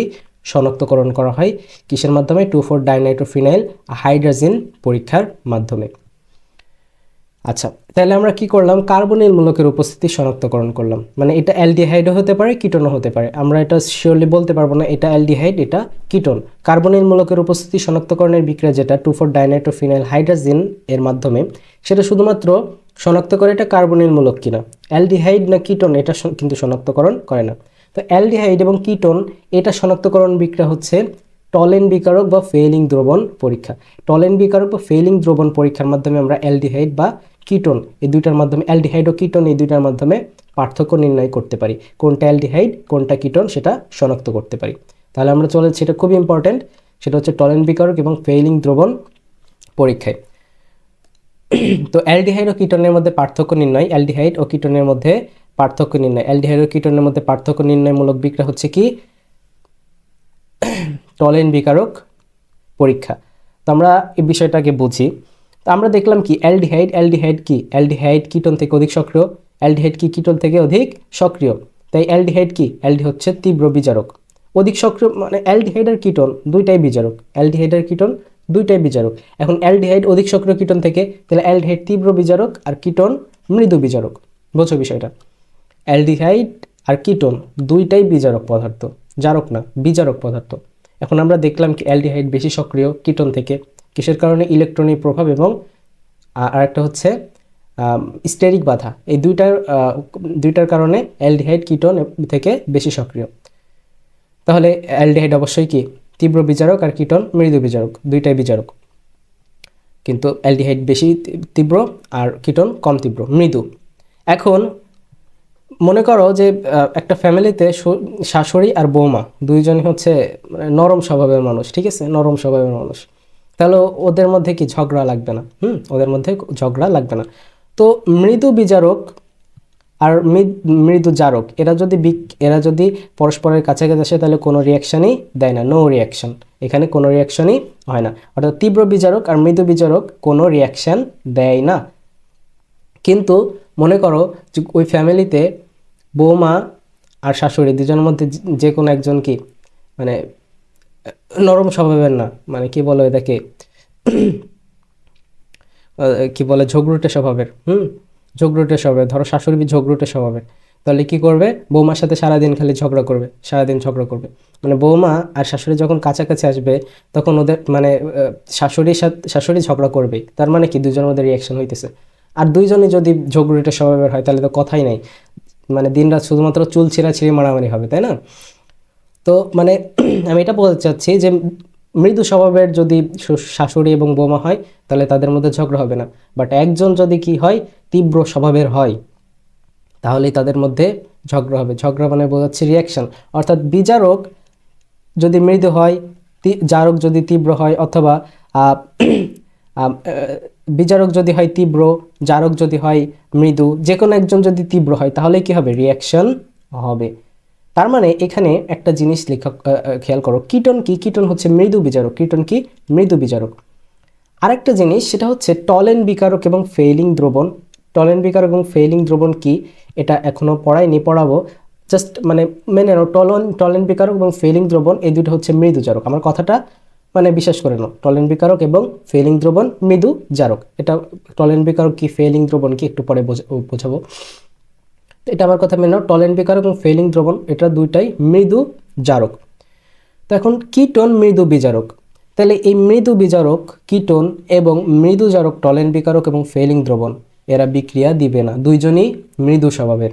শনাক্তকরণ করা হয় কিসের মাধ্যমে? 2,4 ডাইনাইট্রোফিনাইল হাইড্রাজিন পরীক্ষার মাধ্যমে। আচ্ছা, তাহলে আমরা কি করলাম? কার্বনিল মূলকের উপস্থিতি শনাক্তকরণ করলাম। মানে এটা অ্যালডিহাইডও হতে পারে, কিটোনও হতে পারে, আমরা এটা শিওরলি বলতে পারবো না এটা অ্যালডিহাইড এটা কিটোন। কার্বনিল মূলকের উপস্থিতি শনাক্তকরণের বিক্রিয়া যেটা 2,4 ডাইনাইট্রোফিনাইল হাইড্রাজিন এর মাধ্যমে, সেটা শুধুমাত্র শনাক্ত করে এটা কার্বনিল মূলক কিনা, অ্যালডিহাইড না কিটোন এটা কিন্তু শনাক্তকরণ করে না। তো অ্যালডিহাইড এবং কিটোন এটা শনাক্তকরণ বিক্রিয়া হচ্ছে টলেন বিকারক বা ফেইলিং দ্রবণ পরীক্ষা। টলেন বিকারক বা ফেইলিং দ্রবণ পরীক্ষার মাধ্যমে আমরা অ্যালডিহাইড বা কিটোন এই দুইটার মাধ্যমে, অ্যালডিহাইড ও কিটোন এই দুইটার মাধ্যমে পার্থক্য নির্ণয় করতে পারি, কোনটা অ্যালডিহাইড কোনটা কিটোন সেটা শনাক্ত করতে পারি। তাহলে আমরা চলেছি, সেটা খুব ইম্পর্টেন্ট, সেটা হচ্ছে টলেন বিকারক এবং ফেইলিং দ্রবণ পরীক্ষায়। তো অ্যালডিহাইড ও কিটোনের মধ্যে পার্থক্য নির্ণয়, অ্যালডিহাইড ও কিটোনের মধ্যে পার্থক্য নির্ণয়, অ্যালডিহাইড ও কিটোনের মধ্যে পার্থক্য নির্ণয়মূলক বিক্রিয়া হচ্ছে কি? টলেন বিকারক পরীক্ষা। তো আমরা এই বিষয়টাকে বুঝি। তো আমরা দেখলাম কি অ্যালডিহাইড, অ্যালডিহাইড কি? অ্যালডিহাইড কিটোন থেকে অধিক সক্রিয়, অ্যালডিহাইড কি কিটোন থেকে অধিক সক্রিয়। তাই অ্যালডিহাইড কি? অ্যালডি হচ্ছে তীব্র বিজারক, অধিক সক্রিয় মানে অ্যালডিহাইড আর কিটোন দুইটাই বিজারক, অ্যালডিহাইড আর কিটোন দুইটাই বিজারক। এখন অ্যালডিহাইড অধিক সক্রিয় কিটোন থেকে, তাহলে অ্যালডিহাইড তীব্র বিজারক আর কিটোন মৃদু বিজারক। বোঝো বিষয়টা? অ্যালডিহাইড আর কিটোন দুইটাই বিজারক পদার্থ, জারক না, বিজারক পদার্থ। এখন আমরা দেখলাম কি অ্যালডিহাইড বেশি সক্রিয় কিটোন থেকে, কিসের কারণে? ইলেকট্রনিক প্রভাব এবং আরেকটা হচ্ছে স্টেরিক বাধা। এই দুইটার কারণে অ্যালডিহাইড কিটোন থেকে বেশি সক্রিয়। তাহলে অ্যালডিহাইড অবশ্যই কি? তীব্র বিজারক, আর কিটোন মৃদু বিজারক, দুইটাই বিজারক। কিন্তু অ্যালডিহাইড বেশি তীব্র আর কিটোন কম তীব্র, মৃদু। এখন মনে করো যে একটা ফ্যামিলিতে শাশুড়ি আর বৌমা দুইজনই হচ্ছে নরম স্বভাবের মানুষ, ঠিক আছে? নরম স্বভাবের মানুষ, তাহলে ওদের মধ্যে কি ঝগড়া লাগবে না? ওদের মধ্যে ঝগড়া লাগবে না। তো মৃদু বিজারক আর মৃদু জারক এরা যদি পরস্পরের কাছাকাছি আসে তাহলে কোনো রিয়াকশানই দেয় না, নো রিয়াকশন, এখানে কোনো রিয়াকশনই হয় না। অর্থাৎ তীব্র বিজারক আর মৃদু বিজারক কোনো রিয়াকশান দেয় না। কিন্তু মনে করো যে ওই ফ্যামিলিতে বৌমা আর শাশুড়ি দুজনের মধ্যে যে কোনো একজন কি মানে নরম স্বভাবের না, মানে কি বলো এটাকে, কি বলে, ঝগড়ুটে স্বভাবের। ঝগড়ুটে স্বভাবের, ধরো শাশুড়ি ঝগড়ুটে স্বভাবের, তাহলে কি করবে? বৌমার সাথে সারাদিন খালি ঝগড়া করবে, সারাদিন ঝগড়া করবে। মানে বৌমা আর শাশুড়ি যখন কাছাকাছি আসবে তখন ওদের মানে শাশুড়ি ঝগড়া করবেই, তার মানে কি দুজনের মধ্যে রিয়াকশন হইতেছে। আর দুইজনই যদি ঝগড়ুটে স্বভাবের হয় তাহলে তো কথাই নাই, মানে দিনরাত শুধুমাত্র চুল ছিঁড়াছিঁড়ি মারামারি হবে, তাই না? তো মানে আমি এটা বলতে চাচ্ছি যে মৃদু স্বভাবের যদি শাশুড়ি এবং বৌমা হয় তাহলে তাদের মধ্যে ঝগড়া হবে না। বাট একজন যদি কি হয়, তীব্র স্বভাবের হয়, তাহলেই তাদের মধ্যে ঝগড়া হবে। ঝগড়া মানে বোঝাচ্ছে রিয়াকশন। অর্থাৎ বিজারক যদি মৃদু হয়, জারক যদি তীব্র হয়, অথবা বিজারক যদি হয় তীব্র, জারক যদি হয় মৃদু, যে কোনো একজন যদি তীব্র হয় তাহলে কি হবে? রিয়াকশন হবে। তার মানে এখানে একটা জিনিস খেয়াল করো, কিটোন কি? কিটোন হচ্ছে মৃদু বিজারক, কিটোন কি? মৃদু বিজারক। আরেকটা জিনিস সেটা হচ্ছে টলেন বিকারক এবং ফেইলিং দ্রবণ। টলেন বিকারক এবং ফেইলিং দ্রবণ কি এটা এখনো পড়াবো, জাস্ট মানে মেনে নাও টলেন বিকারক এবং ফেইলিং দ্রবণ এই দুটো হচ্ছে মৃদু জারক। আমার কথাটা মানে বিশ্বাস করে নাও, টলেন বিকারক এবং ফেইলিং দ্রবণ মৃদু জারক। এটা টলেন বিকারক কি ফেইলিং দ্রবণ কি একটু পরে বোঝাবো। এটা আমার কথা মেনে নাও, টলেন বিকারক এবং ফেইলিং দ্রবণ এটা দুইটাই মৃদু জারক। তো এখন কিটোন মৃদু বিজারক, তাহলে এই মৃদু বিজারক কিটোন এবং মৃদু জারক টলেন বিকারক এবং ফেইলিং দ্রবণ এরা বিক্রিয়া দিবে না, দুইজনই মৃদু স্বভাবের।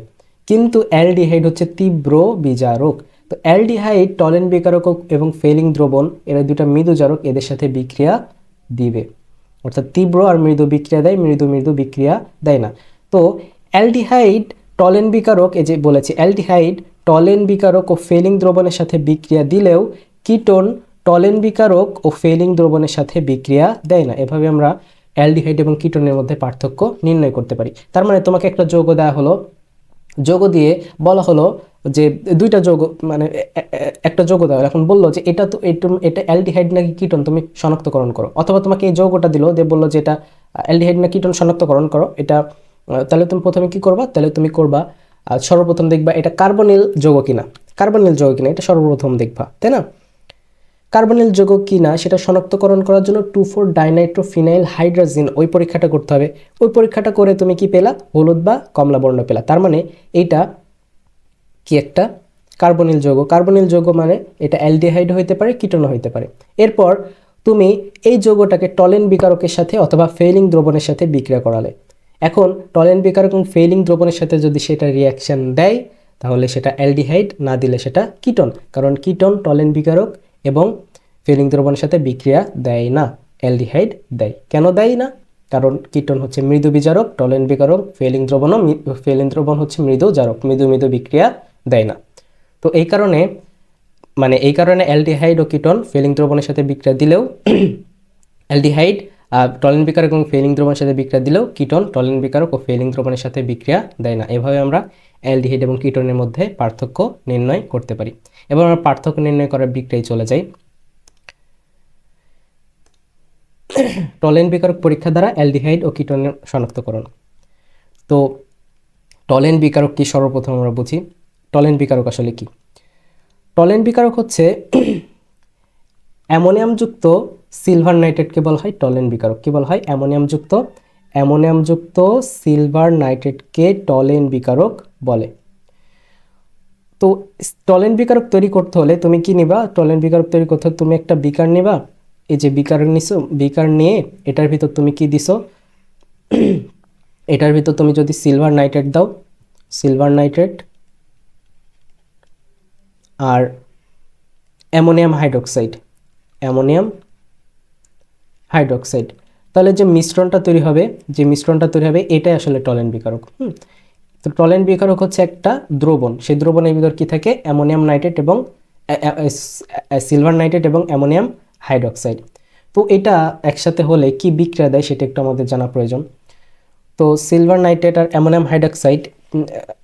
কিন্তু অ্যালডিহাইড হচ্ছে তীব্র বিজারক। তো অ্যালডিহাইড টলেন বিকারক এবং ফেলিং দ্রবণ এরা দুটা মৃদু জারক, এদের সাথে বিক্রিয়া দিবে, অর্থাৎ তীব্র আর মৃদু বিক্রিয়া দেয়, মৃদু মৃদু বিক্রিয়া দেয় না। তো অ্যালডিহাইড টলেন বিকারক, এই যে বলেছি অ্যালডিহাইড টলেন বিকারক ও ফেলিং দ্রবণের সাথে বিক্রিয়া দিলেও কিটোন টলেন বিকারক ও ফেলিং দ্রবণের সাথে বিক্রিয়া দেয় না। এভাবে আমরা অ্যালডিহাইড এবং কিটোনের মধ্যে পার্থক্য নির্ণয় করতে পারি। তার মানে তোমাকে একটা যৌগ দেওয়া হলো, যৌগ দিয়ে বলা হলো যে দুইটা যৌগ, মানে একটা যৌগ দেওয়া, এখন বললো যে এটা তো এটা অ্যালডিহাইড নাকি কিটোন তুমি শনাক্তকরণ করো, অথবা তোমাকে এই যৌগটা দিল দিয়ে বললো যে এটা অ্যালডিহাইড না কিটোন শনাক্তকরণ করো। এটা তাহলে তুমি প্রথমে কি করবা, তাহলে তুমি করবা সর্বপ্রথম দেখবা এটা কার্বনিল যৌগ কিনা, কার্বনিল যৌগ কিনা এটা সর্বপ্রথম দেখবা, তাই না? কার্বনিল যৌগ কিনা সেটা শনাক্তকরণ করার জন্য 2,4-ডাইনাইট্রোফিনাইল হাইড্রোজেন ওই পরীক্ষাটা করতে হবে। ওই পরীক্ষাটা করে তুমি কি পেলা, হলুদ বা কমলা বর্ণ পেলা। তার মানে এইটা কি একটা কার্বনিল যৌগ। কার্বনিল যৌগ মানে এটা অ্যালডিহাইড হইতে পারে, কিটোন হইতে পারে। এরপর তুমি এই যৌগটাকে টলেন বিকারকের সাথে অথবা ফেলিং দ্রবণের সাথে বিক্রিয়া করালে। এখন টলেন বিকারক এবং ফেলিং দ্রবণের সাথে যদি সেটা রিয়াকশন দেয় তাহলে সেটা অ্যালডিহাইড, না দিলে সেটা কিটোন, কারণ কিটোন টলেন বিকারক এবং ফেলিং দ্রবণের সাথে বিক্রিয়া দেয় না, অ্যালডিহাইড দেয়। কেন দেয় না? কারণ কিটোন হচ্ছে মৃদু বিজারক, টলেন বিকারক, ফেলিং দ্রবণ হচ্ছে মৃদু জারক, মৃদু মৃদু বিক্রিয়া দেয় না। তো এই কারণে অ্যালডিহাইড ও কিটোন ফেলিং দ্রবণের সাথে বিক্রিয়া দিলেও অ্যালডিহাইড টলেন বিকারক এবং ফেলিং দ্রবণের সাথে বিক্রিয়া দিলেও কিটোন টলেন বিকারক ও ফেলিং দ্রবণের সাথে বিক্রিয়া দেয় না। এভাবে আমরা অ্যালডিহাইড এবং কিটোনের মধ্যে পার্থক্য নির্ণয় করতে পারি। এবার আমরা পার্থক্য নির্ণয় করার বিক্রিয়ায় চলে যাই। টলেন বিকারক পরীক্ষা দ্বারা অ্যালডিহাইড ও কিটোনের শনাক্তকরণ। তো টলেন বিকারক কি, সর্বপ্রথম আমরা বুঝি টলেন বিকারক আসলে কি। টলেন বিকারক হচ্ছে অ্যামোনিয়ামযুক্ত সিলভার নাইট্রেটকে বলা হয় টলেন বিকারক। কি বলা হয়? অ্যামোনিয়ামযুক্ত সিলভার নাইট্রেটকে টলেন বিকারক বলে। তো টলেন বিকারক তৈরি করতে হলে তুমি কি নিবা? টলেন বিকারক তৈরি করতে হলে তুমি একটা বিকার নিবা, এই যে বিকার নিছো, বিকার নিয়ে এটার ভিতর তুমি কি দিছো, এটার ভিতর তুমি যদি সিলভার নাইট্রেট দাও, সিলভার নাইট্রেট আর অ্যামোনিয়াম হাইড্রোক্সাইড, তাহলে যে মিশ্রণটা তৈরি হবে, এটাই আসলে টলেন বিকারক। তো টলেন বিকারক হচ্ছে একটা দ্রবণ, সেই দ্রবণের ভিতর কি থাকে? অ্যামোনিয়াম নাইট্রেট এবং সিলভার নাইট্রেট এবং অ্যামোনিয়াম হাইড্রোক্সাইড। তো এটা একসাথে হলে কি বিক্রিয়া দেয় সেটা একটু আমাদের জানা প্রয়োজন। তো সিলভার নাইট্রেট আর অ্যামোনিয়াম হাইড্রোক্সাইড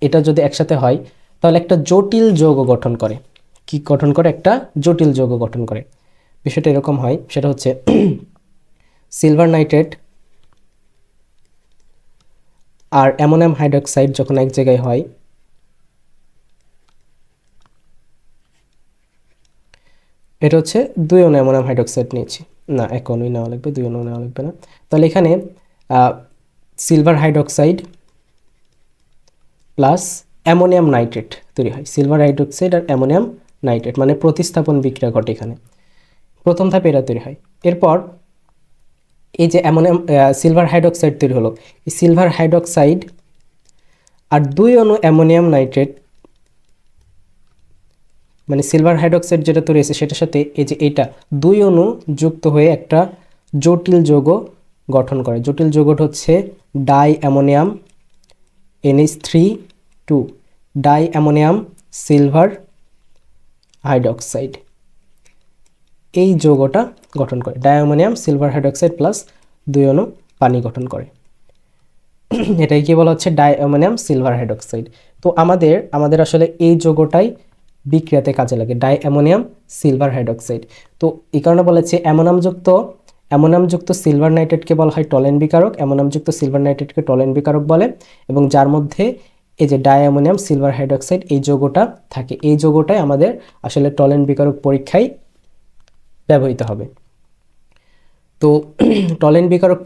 এটা যদি একসাথে হয় তাহলে একটা জটিল যৌগ গঠন করে। কি গঠন করে? একটা জটিল যৌগ গঠন করে। বিষয়টা এরকম হয়, সেটা হচ্ছে সিলভার নাইট্রেট আর অ্যামোনিয়াম হাইড্রোক্সাইড যখন এক জায়গায় হয়, এটা হচ্ছে 2 অণু অ্যামোনিয়াম হাইড্রোক্সাইড নিয়েছি, না 1 অণুই নেওয়া লাগবে, 2 অণু নেওয়া লাগবে না। তাহলে এখানে silver hydroxide plus ammonium nitrate তৈরি হয়। সিলভার হাইড্রোক্সাইড আর অ্যামোনিয়াম নাইট্রেট মানে প্রতিস্থাপন বিক্রিয়া ঘটে এখানে, প্রথম ধাপে এটা তৈরি হয়। এরপর এই যে অ্যামোনিয়াম সিলভার হাইড্রোক্সাইড তৈরি হলো, এই সিলভার হাইড্রোক্সাইড আর 2 অণু অ্যামোনিয়াম নাইট্রেট, মানে সিলভার হাইড্রোক্সাইড যেটা তৈরি হয়েছে সেটার সাথে এই যে এটা 2 অণু যুক্ত হয়ে একটা জটিল যৌগ গঠন করে। জটিল যৌগটা হচ্ছে die ammonium NH3 die ammonium silver hydroxide, এই যৌগটা গঠন করে। Die ammonium silver hydroxide plus 2 অণু পানি গঠন করে, এটাই কি বলা হচ্ছে? Die ammonium silver hydroxide. তো আমাদের আসলে এই যৌগটাই বিক্রিয়াতে কাজে লাগে, ডাই অ্যামোনিয়াম সিলভার হাইড্রোক্সাইড। তো এই কারণে বলেছে অ্যামোনিয়ামযুক্ত সিলভার নাইট্রেটকে বলা হয় টলেন বিকারক, অ্যামোনিয়ামযুক্ত সিলভার নাইট্রেটকে টলেন বিকারক বলে, এবং যার মধ্যে এই যে ডাই অ্যামোনিয়াম সিলভার হাইড্রোক্সাইড এই যৌগটা থাকে, এই যৌগটাই আমাদের আসলে টলেন বিকারক পরীক্ষায় ব্যবহৃত হবে। তো টলেন বিকারক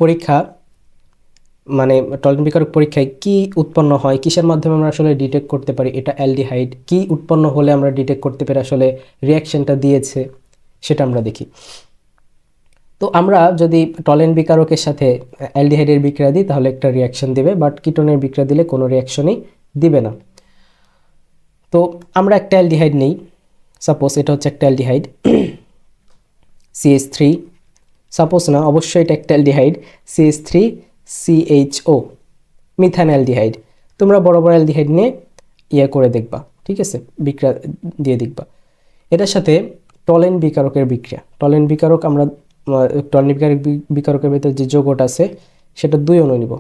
পরীক্ষায় কি উৎপন্ন হয়, কিসের মাধ্যমে আমরা আসলে ডিটেক্ট করতে পারি এটা অ্যালডিহাইড, কি উৎপন্ন হলে আমরা ডিটেক্ট করতে পারি আসলে রিয়াকশনটা দিয়েছে, সেটা আমরা দেখি। তো আমরা যদি টলেন বিকারকের সাথে অ্যালডিহাইডের বিক্রিয়া দিই তাহলে একটা রিয়াকশন দিবে, বাট কিটোনের বিক্রিয়া দিলে কোনো রিয়াকশনই দিবে না। তো আমরা একটা অ্যালডিহাইড নেই, সাপোজ এটা হচ্ছে একটা অ্যালডিহাইড CH3, সাপোজ না, অবশ্যই এটা একটা aldehyde CH3 CHO, methane aldehyde. তোমরা বড় বড় অ্যালডিহাইড নিয়ে করে দেখবা, ঠিক আছে, বিক্রিয়া দিয়ে দেখবা। এটার সাথে টলেন বিকারকের বিক্রিয়া, টলেন বিকারক আমরা টলেন বিকারকের ভেতর যে যৌগটা আছে সেটা 2 অণু নিব,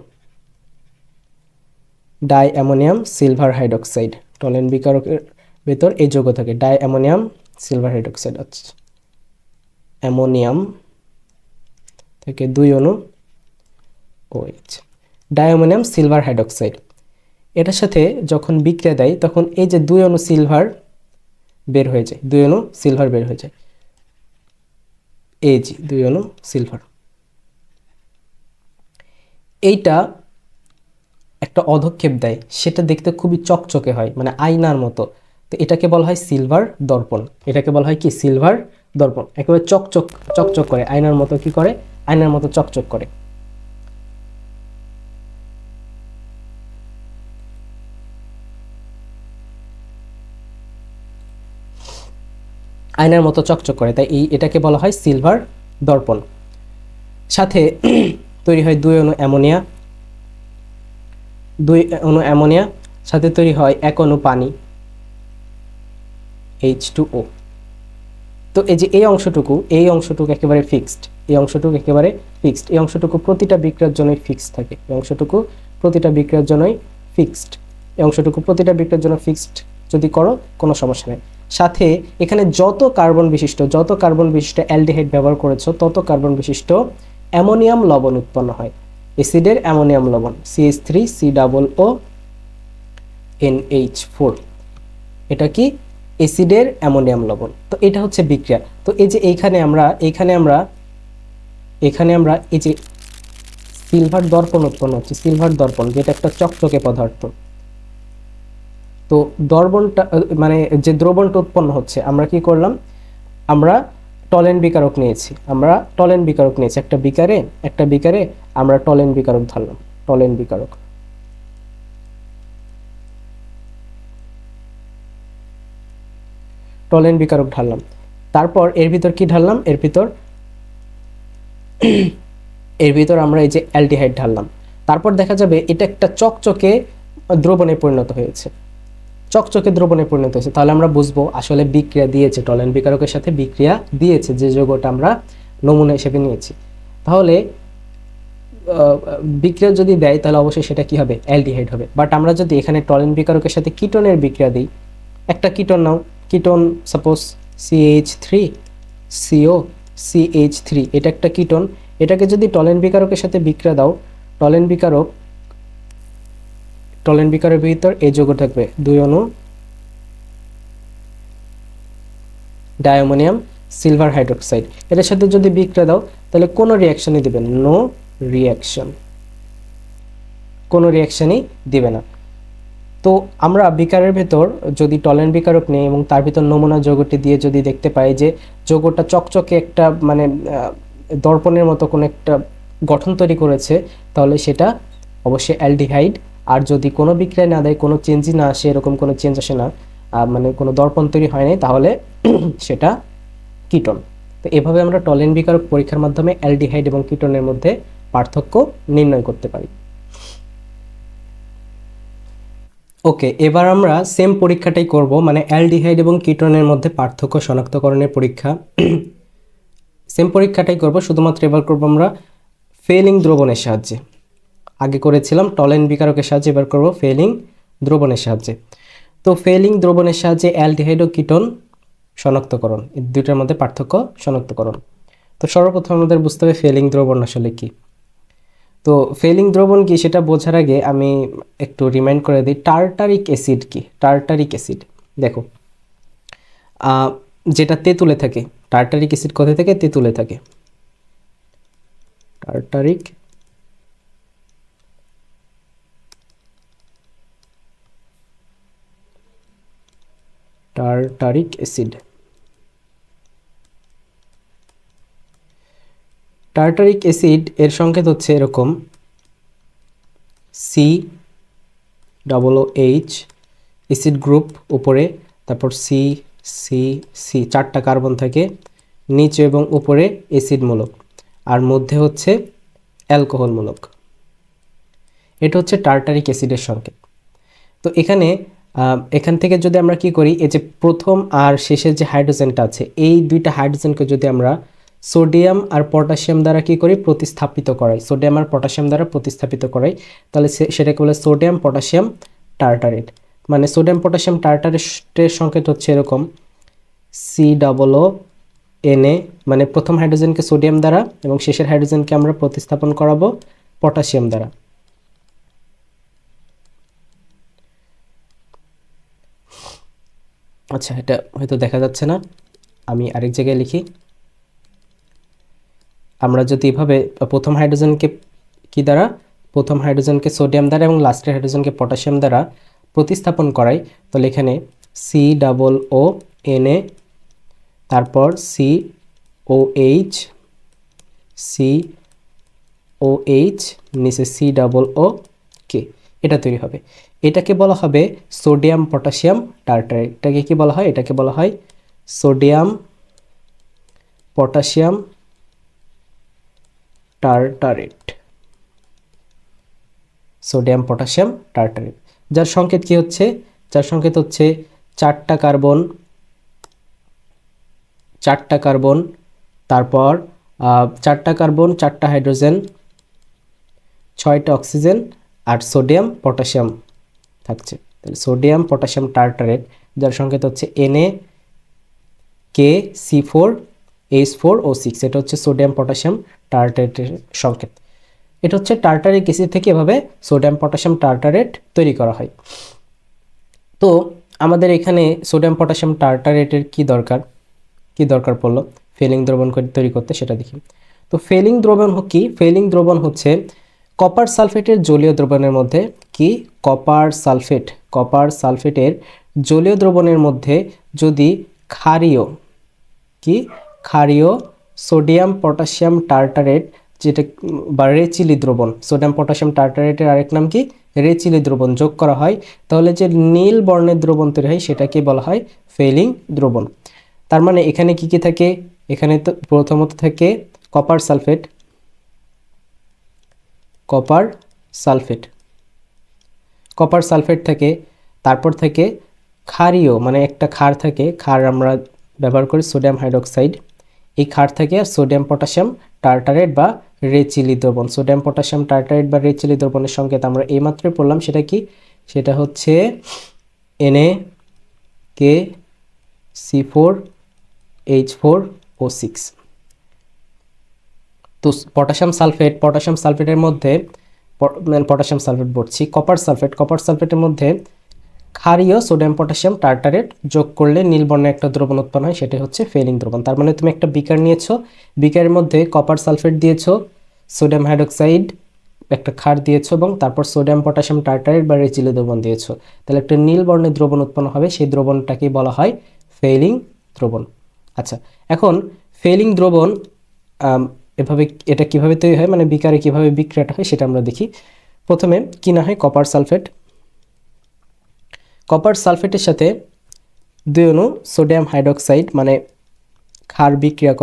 di ammonium silver hydroxide. Tollens বিকারকের ভেতর এই যৌগ থাকে, ডাই অ্যামোনিয়াম সিলভার হাইড্রোক্সাইড। আচ্ছা, অ্যামোনিয়াম থেকে 2 অণু OH, di ammonium silver hydroxide. এটার সাথে যখন বিক্রিয়া দেয় তখন এই যে 2 অণু সিলভার বের হয়ে যায়, 2 অণু সিলভার বের হয়ে যায়, Ag 2 অণু সিলভার। এইটা একটা অধক্ষেপ দেয়, সেটা দেখতে খুবই চকচকে হয়, মানে আয়নার মতো। তো এটাকে বলা হয় সিলভার দর্পণ, এটাকে বলা হয় কি সিলভার দর্পণ। একেবারে চকচক চকচক করে, আয়নার মতো কি করে, আয়নার মতো চকচক করে। আয়নার মতো চকচক করে, তাই এটাকে বলা হয় সিলভার দর্পণ। সাথে তৈরি হয় 2 অণু অ্যামোনিয়া, 2 অণু অ্যামোনিয়া, সাথে তৈরি হয় 1 অণু পানি H2O। তো এই যে এই অংশটুকু একেবারে ফিক্সড, এই অংশটুকু একেবারে ফিক্সড, এই অংশটুকু প্রতিটা বিক্রিয়ার জন্যই ফিক্সড থাকে, এই অংশটুকু প্রতিটা বিক্রিয়ার জন্যই ফিক্সড, এই অংশটুকু প্রতিটা বিক্রিয়ার জন্য ফিক্সড যদি করো কোনো সমস্যা নেই। সাথে এখানে যত কার্বন বিশিষ্ট অ্যালডিহাইড ব্যবহার করেছো তত কার্বন বিশিষ্ট অ্যামোনিয়াম লবণ উৎপন্ন হয়, অ্যাসিডের অ্যামোনিয়াম লবণ CH3COONH4, এটা কি অ্যাসিডের অ্যামোনিয়াম লবণ। তো এটা হচ্ছে বিক্রিয়া। তো এই যে এখানে আমরা এই যে সিলভার দর্পণ উৎপন্ন হচ্ছে, সিলভার দর্পণ যেটা একটা চকচকে পদার্থ। তো দর্পণটা মানে যে দ্রবণটা উৎপন্ন হচ্ছে, আমরা কি করলাম, আমরা টলেন বিকারক নিয়েছি, একটা বিকারে আমরা টলেন বিকারক ধরলাম, টলেন বিকারক ঢাললাম। তারপর এর ভিতর কি ঢাললাম, এর ভিতর আমরা এই যে অ্যালডিহাইড ঢাললাম। তারপর দেখা যাবে এটা একটা চকচকে দ্রবণে পরিণত হয়েছে, তাহলে আমরা বুঝবো আসলে বিক্রিয়া দিয়েছে, টলেন বিকারকের সাথে বিক্রিয়া দিয়েছে যে যৌগটা আমরা নমুনা হিসেবে নিয়েছি। তাহলে বিক্রিয়া যদি দেয় তাহলে অবশ্যই সেটা কি হবে, অ্যালডিহাইড হবে। বাট আমরা যদি এখানে টলেন বিকারকের সাথে কিটোনের বিক্রিয়া দিই, একটা কিটোন নাও, কিটোন সাপোজ CH3COCH3, এটা একটা কিটোন, এটাকে যদি টলেন বিকারকের সাথে বিক্রিয়া দাও, টলেন বিকারের ভিতর এই যৌগ থাকবে 2 অণু ডাইঅ্যামোনিয়াম সিলভার হাইড্রোক্সাইড। এটার সাথে যদি বিক্রিয়া দাও তাহলে কোনো রিয়াকশনই দিবে না, নো রিয়াকশন, কোনো রিয়াকশনই দিবে না। তো আমরা বিকারের ভেতর যদি টলেন বিকারক নেই এবং তার ভিতর নমুনা যৌগটি দিয়ে যদি দেখতে পাই যে যৌগটা চকচকে একটা মানে দর্পণের মতো কোনো একটা গঠন তৈরি করেছে, তাহলে সেটা অবশ্যই অ্যালডিহাইড। আর যদি কোনো বিক্রিয়া না দেয়, কোনো চেঞ্জই না আসে, এরকম কোনো চেঞ্জ আসে না, মানে কোনো দর্পণ তৈরি হয়নি, তাহলে সেটা কিটোন। তো এভাবে আমরা টলেন বিকারক পরীক্ষার মাধ্যমে অ্যালডিহাইড এবং কিটোনের মধ্যে পার্থক্য নির্ণয় করতে পারি। ওকে, এবার আমরা সেম পরীক্ষাটাই করব, মানে অ্যালডিহাইড এবং কিটোনের মধ্যে পার্থক্য শনাক্তকরণের পরীক্ষা। সেম পরীক্ষাটাই করব, শুধুমাত্র এবার করব আমরা ফেলিং দ্রবণের সাহায্যে। আগে করেছিলাম টলেন বিকারকের সাহায্যে, এবার করব ফেলিং দ্রবণের সাহায্যে। তো ফেলিং দ্রবণের সাহায্যে অ্যালডিহাইড ও কিটোন শনাক্তকরণ, এই দুইটার মধ্যে পার্থক্য শনাক্তকরণ। তো সর্বপ্রথম আমাদের বুঝতে হবে ফেলিং দ্রবণ আসলে কি। তো ফেলিং দ্রবণ কি সেটা বোঝার আগে আমি একটু রিমাইন্ড করে দিই টার্টারিক অ্যাসিড কি। টার্টারিক অ্যাসিড দেখো, যেটা তেঁতুলে থাকে, টার্টারিক অ্যাসিড কোথায় থাকে, তেঁতুলে থাকে। টার্টারিক অ্যাসিড, টার্টারিক অ্যাসিড এর সংকেত হচ্ছে এরকম COOH অ্যাসিড গ্রুপ উপরে, তারপর সি সি সি, 4টা কার্বন থাকে, নিচে এবং উপরে অ্যাসিড মূলক, আর মধ্যে হচ্ছে অ্যালকোহল মূলক। এটা হচ্ছে টার্টারিক অ্যাসিডের সংকেত। তো এখান থেকে যদি আমরা কি করি, এই যে প্রথম আর শেষের যে হাইড্রোজেনটা আছে, এই দুইটা হাইড্রোজেনকে যদি আমরা সোডিয়াম আর পটাশিয়াম দ্বারা কি করি, প্রতিস্থাপিত করাই, সোডিয়াম আর পটাশিয়াম দ্বারা প্রতিস্থাপিত করাই, তাহলে সেটাকে বলে সোডিয়াম পটাশিয়াম টার্টারেট। মানে সোডিয়াম পটাশিয়াম টার্টারেটের সংকেত হচ্ছে এরকম, COO Na, মানে প্রথম হাইড্রোজেনকে সোডিয়াম দ্বারা এবং শেষের হাইড্রোজেনকে আমরা প্রতিস্থাপন করাবো পটাশিয়াম দ্বারা। আচ্ছা, এটা হয়তো দেখা যাচ্ছে না, আমি আরেক জায়গায় লিখি। আমরা যদি এভাবে প্রথম হাইড্রোজেনকে কি দ্বারা, প্রথম হাইড্রোজেনকে সোডিয়াম দ্বারা এবং লাস্টের হাইড্রোজেনকে পটাশিয়াম দ্বারা প্রতিস্থাপন করাই, তাহলে এখানে COONA, তারপর COH, নিচে COOK, এটা তৈরি হবে। এটাকে বলা হবে সোডিয়াম পটাশিয়াম টার্টারেট। এটাকে কি বলা হয়, এটাকে বলা হয় সোডিয়াম পটাশিয়াম টার্টারেট, সোডিয়াম পটাশিয়াম টার্টারেট, যার সংকেত কি হচ্ছে, যার সংকেত হচ্ছে 4টা কার্বন, তারপর 4টা কার্বন, 4টা হাইড্রোজেন, 6টা অক্সিজেন আর সোডিয়াম পটাশিয়াম থাকছে। তাহলে সোডিয়াম পটাশিয়াম টার্টারেট, যার সংকেত হচ্ছে NaKC4H4O6, এটা হচ্ছে সোডিয়াম পটাশিয়াম টার্টারেটের সংকেত। এটা হচ্ছে টার্টারিক অ্যাসিড থেকে এভাবে সোডিয়াম পটাশিয়াম টার্টারেট তৈরি করা হয়। তো আমাদের এখানে সোডিয়াম পটাশিয়াম টার্টারেটের কি দরকার পড়লো ফেলিং দ্রবণ তৈরি করতে, সেটা দেখি। তো ফেলিং দ্রবণ কি, ফেলিং দ্রবণ হচ্ছে কপার সালফেটের জলীয় দ্রবণের মধ্যে কি, কপার সালফেটের জলীয় দ্রবণের মধ্যে যদি ক্ষারীয় সোডিয়াম পটাশিয়াম টার্টারেট, যেটা বা রেচিলি দ্রবণ, সোডিয়াম পটাশিয়াম টার্টারেটের আরেক নাম কি, রেচিলি দ্রবণ যোগ করা হয়, তাহলে যে নীল বর্ণের দ্রবণ তৈরি হয় সেটাকে বলা হয় ফেলিং দ্রবণ। তার মানে এখানে কি থাকে, এখানে তো প্রথমত থাকে কপার সালফেট থাকে, তারপর থেকে ক্ষারীয়, মানে একটা ক্ষার থাকে, ক্ষার আমরা ব্যবহার করি সোডিয়াম হাইড্রোক্সাইড, এই ক্ষার থেকে আর সোডিয়াম পটাশিয়াম টার্টারেট বা রেচিলি দ্রবণ। সোডিয়াম পটাশিয়াম টার্টারেট বা রেচিলি দ্রবণের সংকেত আমরা এইমাত্রই পড়লাম, সেটা কি, সেটা হচ্ছে NaKC4H4O6। তো পটাশিয়াম সালফেটের মধ্যে পটাশিয়াম সালফেট বলছি, কপার সালফেটের মধ্যে ক্ষারীয় সোডিয়াম পটাশিয়াম টার্টারেট যোগ করলে নীল বর্ণের একটা দ্রবণ উৎপন্ন হয়, সেটা হচ্ছে ফেলিং দ্রবণ। তার মানে তুমি একটা বিকার নিয়েছো, বিকারের মধ্যে কপার সালফেট দিয়েছো, সোডিয়াম হাইড্রোক্সাইড একটা ক্ষার দিয়েছো এবং তারপর সোডিয়াম পটাশিয়াম টার্টারেট বা রেচিলি দ্রবণ দিয়েছো, তাহলে একটা নীল বর্ণের দ্রবণ উৎপন্ন হবে, সেই দ্রবণটাকে বলা হয় ফেলিং দ্রবণ। আচ্ছা, এখন ফেলিং দ্রবণ এটা কিভাবে তৈরি হয়, মানে বিকারে কিভাবে বিক্রিয়াটা হয় সেটা আমরা দেখি। প্রথমে কি না হয়, কপার সালফেটের সাথে 2 অণু সোডিয়াম হাইড্রোক্সাইড মানে ক্ষার বিক্রিয়া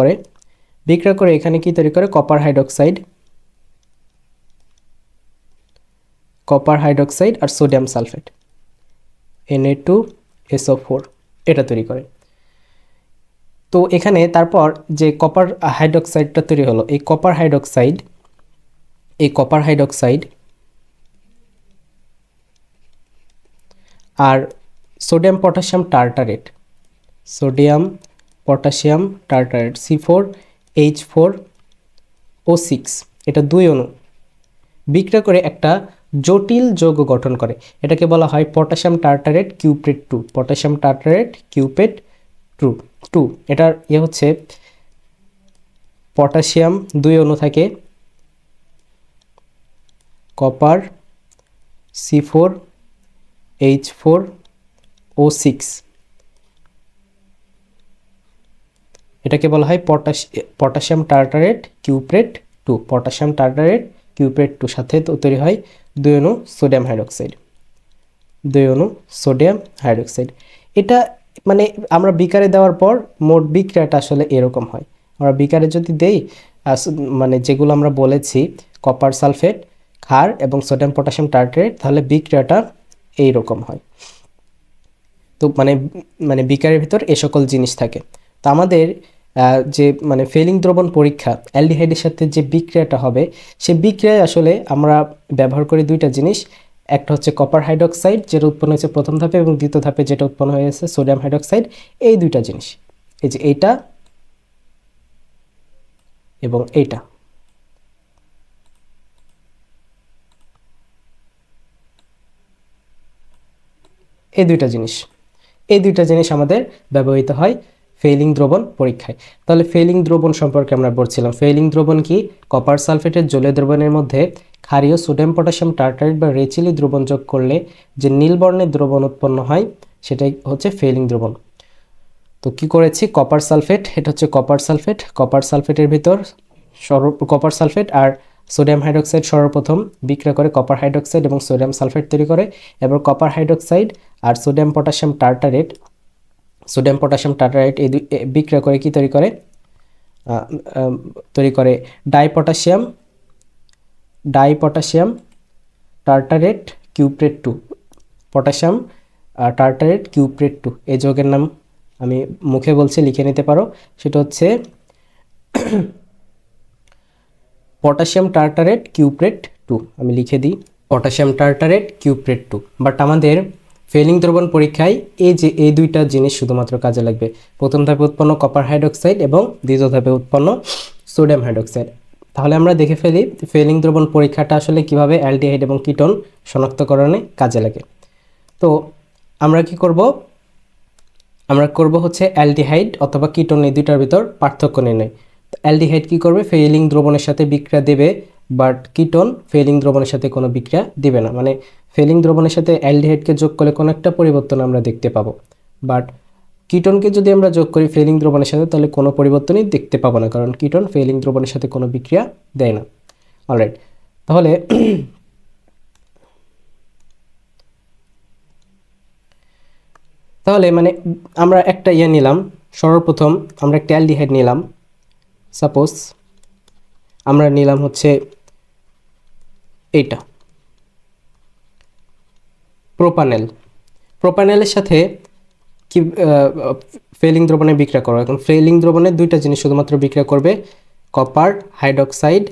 করে এখানে কি তৈরি করে, কপার হাইড্রোক্সাইড আর সোডিয়াম সালফেট Na2SO4 এটা তৈরি করে। তো এখানে তারপর যে কপার হাইড্রোক্সাইডটা তৈরি হলো, এই কপার হাইড্রোক্সাইড আর সোডিয়াম পটাশিয়াম টার্টারেট C4H4O6, এটা 2 অণু বিক্রিয়া করে একটা জটিল যৌগ গঠন করে, এটাকে বলা হয় পটাশিয়াম টার্টারেট কিউপ্রেট 2। এটার হচ্ছে পটাশিয়াম 2 অণু থাকে, কপার C4H4O6, এটাকে বলা হয় পটাশিয়াম টার্টারেট কিউপ্রেট 2, সাথে তো তৈরি হয় 2 অণু সোডিয়াম হাইড্রোক্সাইড। 2 অণু সোডিয়াম হাইড্রোক্সাইড। এটা মানে আমরা বিকারে দেওয়ার পর মোট বিক্রিয়াটা আসলে এরকম হয়। আমরা বিকারে যদি দেই মানে যেগুলো আমরা বলেছি কপার সালফেট, ক্ষার এবং সোডিয়াম পটাশিয়াম টার্ট্রেট, তাহলে বিক্রিয়াটা এইরকম হয়। তো মানে মানে বিকারের ভিতর এ সকল জিনিস থাকে। তো আমাদের যে মানে ফেলিং দ্রবণ পরীক্ষা অ্যালডিহাইডের সাথে যে বিক্রিয়াটা হবে, সেই বিক্রিয়ায় আসলে আমরা ব্যবহার করি দুইটা জিনিস। একটা হচ্ছে কপার হাইড্রোক্সাইড যেটা উৎপন্ন হয়েছে প্রথম ধাপে, এবং দ্বিতীয় ধাপে যেটা উৎপন্ন হয়েছে সোডিয়াম হাইড্রোক্সাইড। এই দুইটা জিনিস, এই যে এইটা এবং এইটা, এই দুইটা জিনিস আমাদের ব্যবহৃত হয় ফেইলিং দ্রবণ পরীক্ষায়। তাহলে ফেইলিং দ্রবণ সম্পর্কে আমরা বলছিলাম। ফেইলিং দ্রবণ কি? কপার সালফেটের জলীয় দ্রবণের মধ্যে ক্ষারীয় সোডিয়াম পটাশিয়াম টার্টারেট বা রেচিলি দ্রবণ যোগ করলে যে নীল বর্ণের দ্রবণ উৎপন্ন হয় সেটাই হচ্ছে ফেইলিং দ্রবণ। তো কি করেছি, কপার সালফেট, এটা হচ্ছে কপার সালফেট, কপার সালফেটের ভিতর কপার সালফেট আর সোডিয়াম হাইড্রোক্সাইড সর্বপ্রথম বিক্রিয়া করে কপার হাইড্রোক্সাইড এবং সোডিয়াম সালফেট তৈরি করে। এবার কপার হাইড্রোক্সাইড আর সোডিয়াম পটাশিয়াম টার্টারেট এই বিক্রিয়া করে কি তৈরি করে? ডাইপটাশিয়াম টার্টারেট কিউপ্রেট 2, পটাশিয়াম টার্টারেট কিউপ্রেট 2। এই যৌগের নাম আমি মুখে বলছি, লিখে নিতে পারো। সেটা হচ্ছে পটাশিয়াম টার্টারেট কিউপ্রেট 2। আমি লিখে দিই পটাশিয়াম টার্টারেট কিউপ্রেট 2। বাট আমাদের ফেইলিং দ্রবণ পরীক্ষায় এই দুইটা জিনিস শুধুমাত্র কাজে লাগবে। প্রথম ধাপে উৎপন্ন কপার হাইড্রোক্সাইড এবং দ্বিতীয় ধাপে উৎপন্ন সোডিয়াম হাইড্রোক্সাইড। তাহলে আমরা দেখে ফেলি ফেইলিং দ্রবণ পরীক্ষাটা আসলে কিভাবে অ্যালডিহাইড এবং কিটোন শনাক্তকরণে কাজে লাগে। তো আমরা কি করব? আমরা করব হচ্ছে অ্যালডিহাইড অথবা কিটোন, এই দুইটার ভিতর পার্থক্য নির্ণয়। অ্যালডিহাইড কি করবে? ফেইলিং দ্রবণের সাথে বিক্রিয়া দেবে, বাট কিটোন ফেইলিং দ্রবণের সাথে কোনো বিক্রিয়া দিবে না। মানে ফেইলিং দ্রবণের সাথে অ্যালডিহাইডকে যোগ করলে কোনো একটা পরিবর্তন আমরা দেখতে পাবো, বাট কিটোনকে যদি আমরা যোগ করি ফেইলিং দ্রবণের সাথে তাহলে কোনো পরিবর্তনই দেখতে পাবো না, কারণ কিটোন ফেইলিং দ্রবণের সাথে কোনো বিক্রিয়া দেয় না। অলরাইট, তাহলে মানে আমরা একটা নিলাম। সর্বপ্রথম আমরা একটা অ্যালডিহাইড নিলাম। সাপোজ আমরা নিলাম হচ্ছে এইটা প্রোপানেলের সাথে কি ফেইলিং দ্রবণে বিক্রিয়া করবে। এখন ফেইলিং দ্রবণে দুইটা জিনিস শুধুমাত্র বিক্রিয়া করবে, কপার হাইড্রোক্সাইড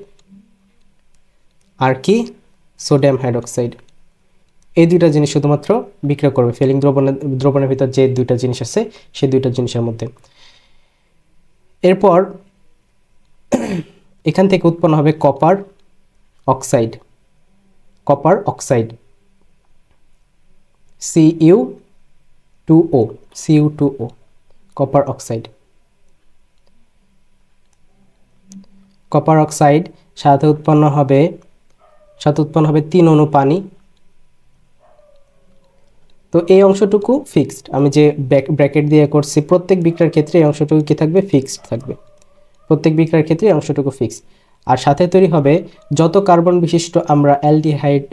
আর কি সোডিয়াম হাইড্রোক্সাইড। এই দুইটা জিনিস শুধুমাত্র বিক্রিয়া করবে ফেইলিং দ্রবণের ভিতর যে দুইটা জিনিস আছে সেই দুইটা জিনিসের মধ্যে। এরপর এখান থেকে উৎপন্ন হবে copper oxide Cu2O copper oxide সাথে উৎপন্ন হবে 3 অণু পানি। তো এই অংশটুকু ফিক্সড, আমি যে ব্র্যাকেট দিয়ে করছি প্রত্যেক বিক্রিয়ার ক্ষেত্রে এই অংশটুকু কি থাকবে? ফিক্সড থাকবে। প্রত্যেক বিক্রিয়ার ক্ষেত্রে এই অংশটুকু ফিক্সড। আর সাথে তৈরি হবে যত কার্বন বিশিষ্ট আমরা অ্যালডিহাইড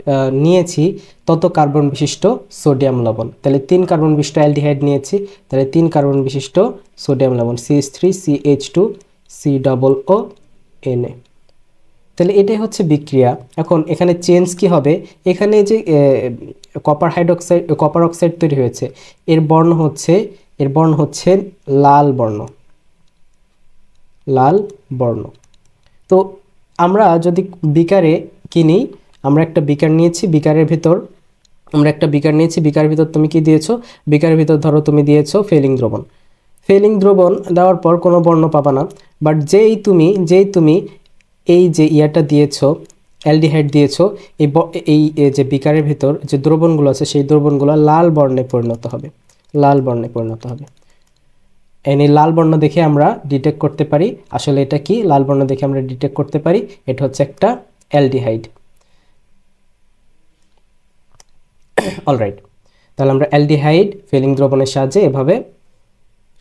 নিয়েছি তত কার্বন বিশিষ্ট সোডিয়াম লবণ। তাহলে 3 কার্বন বিশিষ্ট অ্যালডিহাইড নিয়েছি, তাহলে 3 কার্বন বিশিষ্ট সোডিয়াম লবণ CH3CH2COO Na। তাহলে এটাই হচ্ছে বিক্রিয়া। এখন এখানে চেঞ্জ কি হবে? এখানে যে কপার অক্সাইড তৈরি হয়েছে এর বর্ণ হচ্ছে লাল বর্ণ। তো আমরা যদি বিকারে কিনি, আমরা একটা বিকার নিয়েছি, বিকারের ভিতর তুমি কি দিয়েছো? বিকারের ভিতর ধরো তুমি দিয়েছো ফেইলিং দ্রবণ দেওয়ার পর কোনো বর্ণ পাবা না। বাট যেই তুমি এই যে ইয়াটা দিয়েছো, অ্যালডিহাইড দিয়েছো, এই যে বিকারের ভিতর যে দ্রবণগুলো আছে সেই দ্রবণগুলো লাল বর্ণে পরিণত হবে। এই লাল বর্ণ দেখে আমরা ডিটেক্ট করতে পারি আসলে এটা কি। লাল বর্ণ দেখে আমরা ডিটেক্ট করতে পারি এটা হচ্ছে একটা অ্যালডিহাইড। অলরাইট, তাহলে আমরা অ্যালডিহাইড ফেইলিং দ্রবণের সাহায্যে এভাবে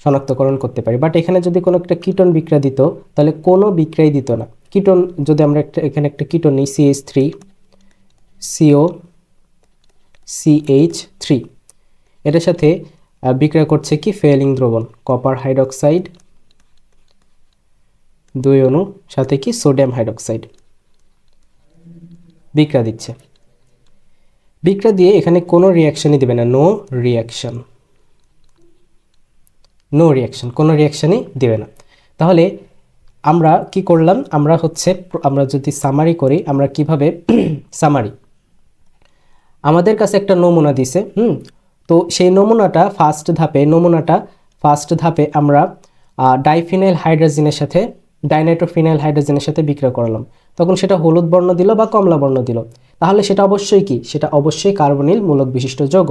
শনাক্তকরণ করতে পারি। বাট এখানে যদি কোনো একটা কিটোন বিক্রিয়া দিত তাহলে কোনো বিক্রিয়াই দিত না। কিটোন যদি আমরা এখানে একটা কিটোন নিই CH3CO CH3, এটার সাথে বিক্রিয়া করছে কি ফেলিং দ্রবণ কপার হাইড্রোক্সাইড 2 অণু সাথে কি সোডিয়াম হাইড্রোক্সাইড বিক্রিয়া দিচ্ছে। বিক্রিয়া দিয়ে এখানে কোনো রিয়াকশনই দেবে না, নো রিয়াকশন, কোনো রিয়াকশনই দেবে না। তাহলে আমরা কি করলাম, আমরা যদি সামারি করি, আমরা কিভাবে সামারি, আমাদের কাছে একটা নমুনা দিছে, তো সেই নমুনাটা ফার্স্ট ধাপে আমরা ডাইফিনাইল হাইড্রোজেনের সাথে ডাইনাইট্রোফিনাইল হাইড্রোজেনের সাথে বিক্রিয়া করলাম, তখন সেটা হলুদ বর্ণ দিল বা কমলা বর্ণ দিল, তাহলে সেটা অবশ্যই কি, সেটা অবশ্যই কার্বনিল মূলক বিশিষ্ট যৌগ।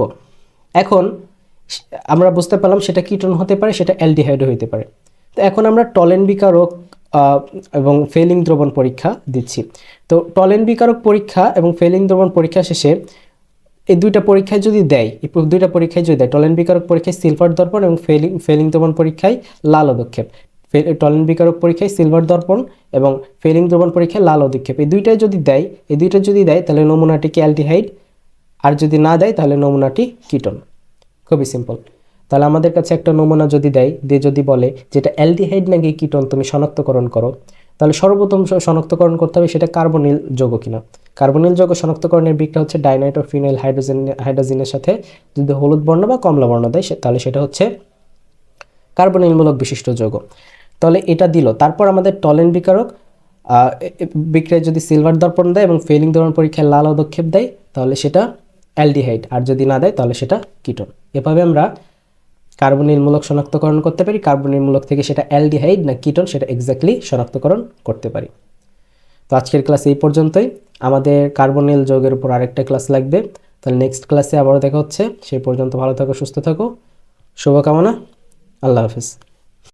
এখন আমরা বুঝতে পারলাম সেটা কিটোন হতে পারে, সেটা অ্যালডিহাইডও হতে পারে। তো এখন আমরা টলেন বিকারক এবং ফেলিং দ্রবণ পরীক্ষা দিচ্ছি। তো টলেন বিকারক পরীক্ষা এবং ফেলিং দ্রবণ পরীক্ষা শেষে এই দুইটা পরীক্ষায় যদি দেয়, টলেন বিকারক পরীক্ষায় সিলভার দর্পণ এবং ফেলিং দ্রবণ পরীক্ষায় লাল অধক্ষেপ, টলেন বিকারক পরীক্ষায় সিলভার দর্পণ এবং ফেলিং দ্রবণ পরীক্ষায় লাল অধক্ষেপ, এই দুইটা যদি দেয় তাহলে নমুনাটি কি অ্যালডিহাইড, আর যদি না দেয় তাহলে নমুনাটি কিটোন। খুবই সিম্পল। তাহলে আমাদের কাছে একটা নমুনা যদি দেয়, যদি বলে যেটা অ্যালডিহাইড নাকি কিটোন তুমি শনাক্তকরণ করো, তাহলে সর্বপ্রথম শনাক্তকরণ করতে হবে সেটা কার্বনিল যৌগ কিনা। কার্বনিল যৌগ শনাক্তকরণের বিক্রিয়া হচ্ছে ডাইনাইট্রোফিনাইল হাইড্রোজেনের সাথে যদি হলুদ বর্ণ বা কমলা বর্ণ দেয় তাহলে সেটা হচ্ছে কার্বনিলমূলক বিশিষ্ট যৌগ। তাহলে এটা দিল। তারপর আমাদের টলেন বিকারক বিক্রিয়ায় যদি সিলভার দর্পণ দেয় এবং ফেলিং দ্রবণ পরীক্ষায় লাল অধক্ষেপ দেয় তাহলে সেটা অ্যালডিহাইড, আর যদি না দেয় তাহলে সেটা কিটোন। এভাবে আমরা কার্বনিলমূলক শনাক্তকরণ করতে পারি, কার্বনিলমূলক থেকে সেটা অ্যালডিহাইড না কিটোন সেটা এক্স্যাক্টলি শনাক্তকরণ করতে পারি। তো আজকের ক্লাস এই পর্যন্তই। আমাদের কার্বনিল যৌগের উপর আরেকটা ক্লাস লাগবে, তাহলে নেক্সট ক্লাসে আবারও দেখা হচ্ছে। সেই পর্যন্ত ভালো থাকো, সুস্থ থাকো, শুভকামনা, আল্লাহ হাফিজ।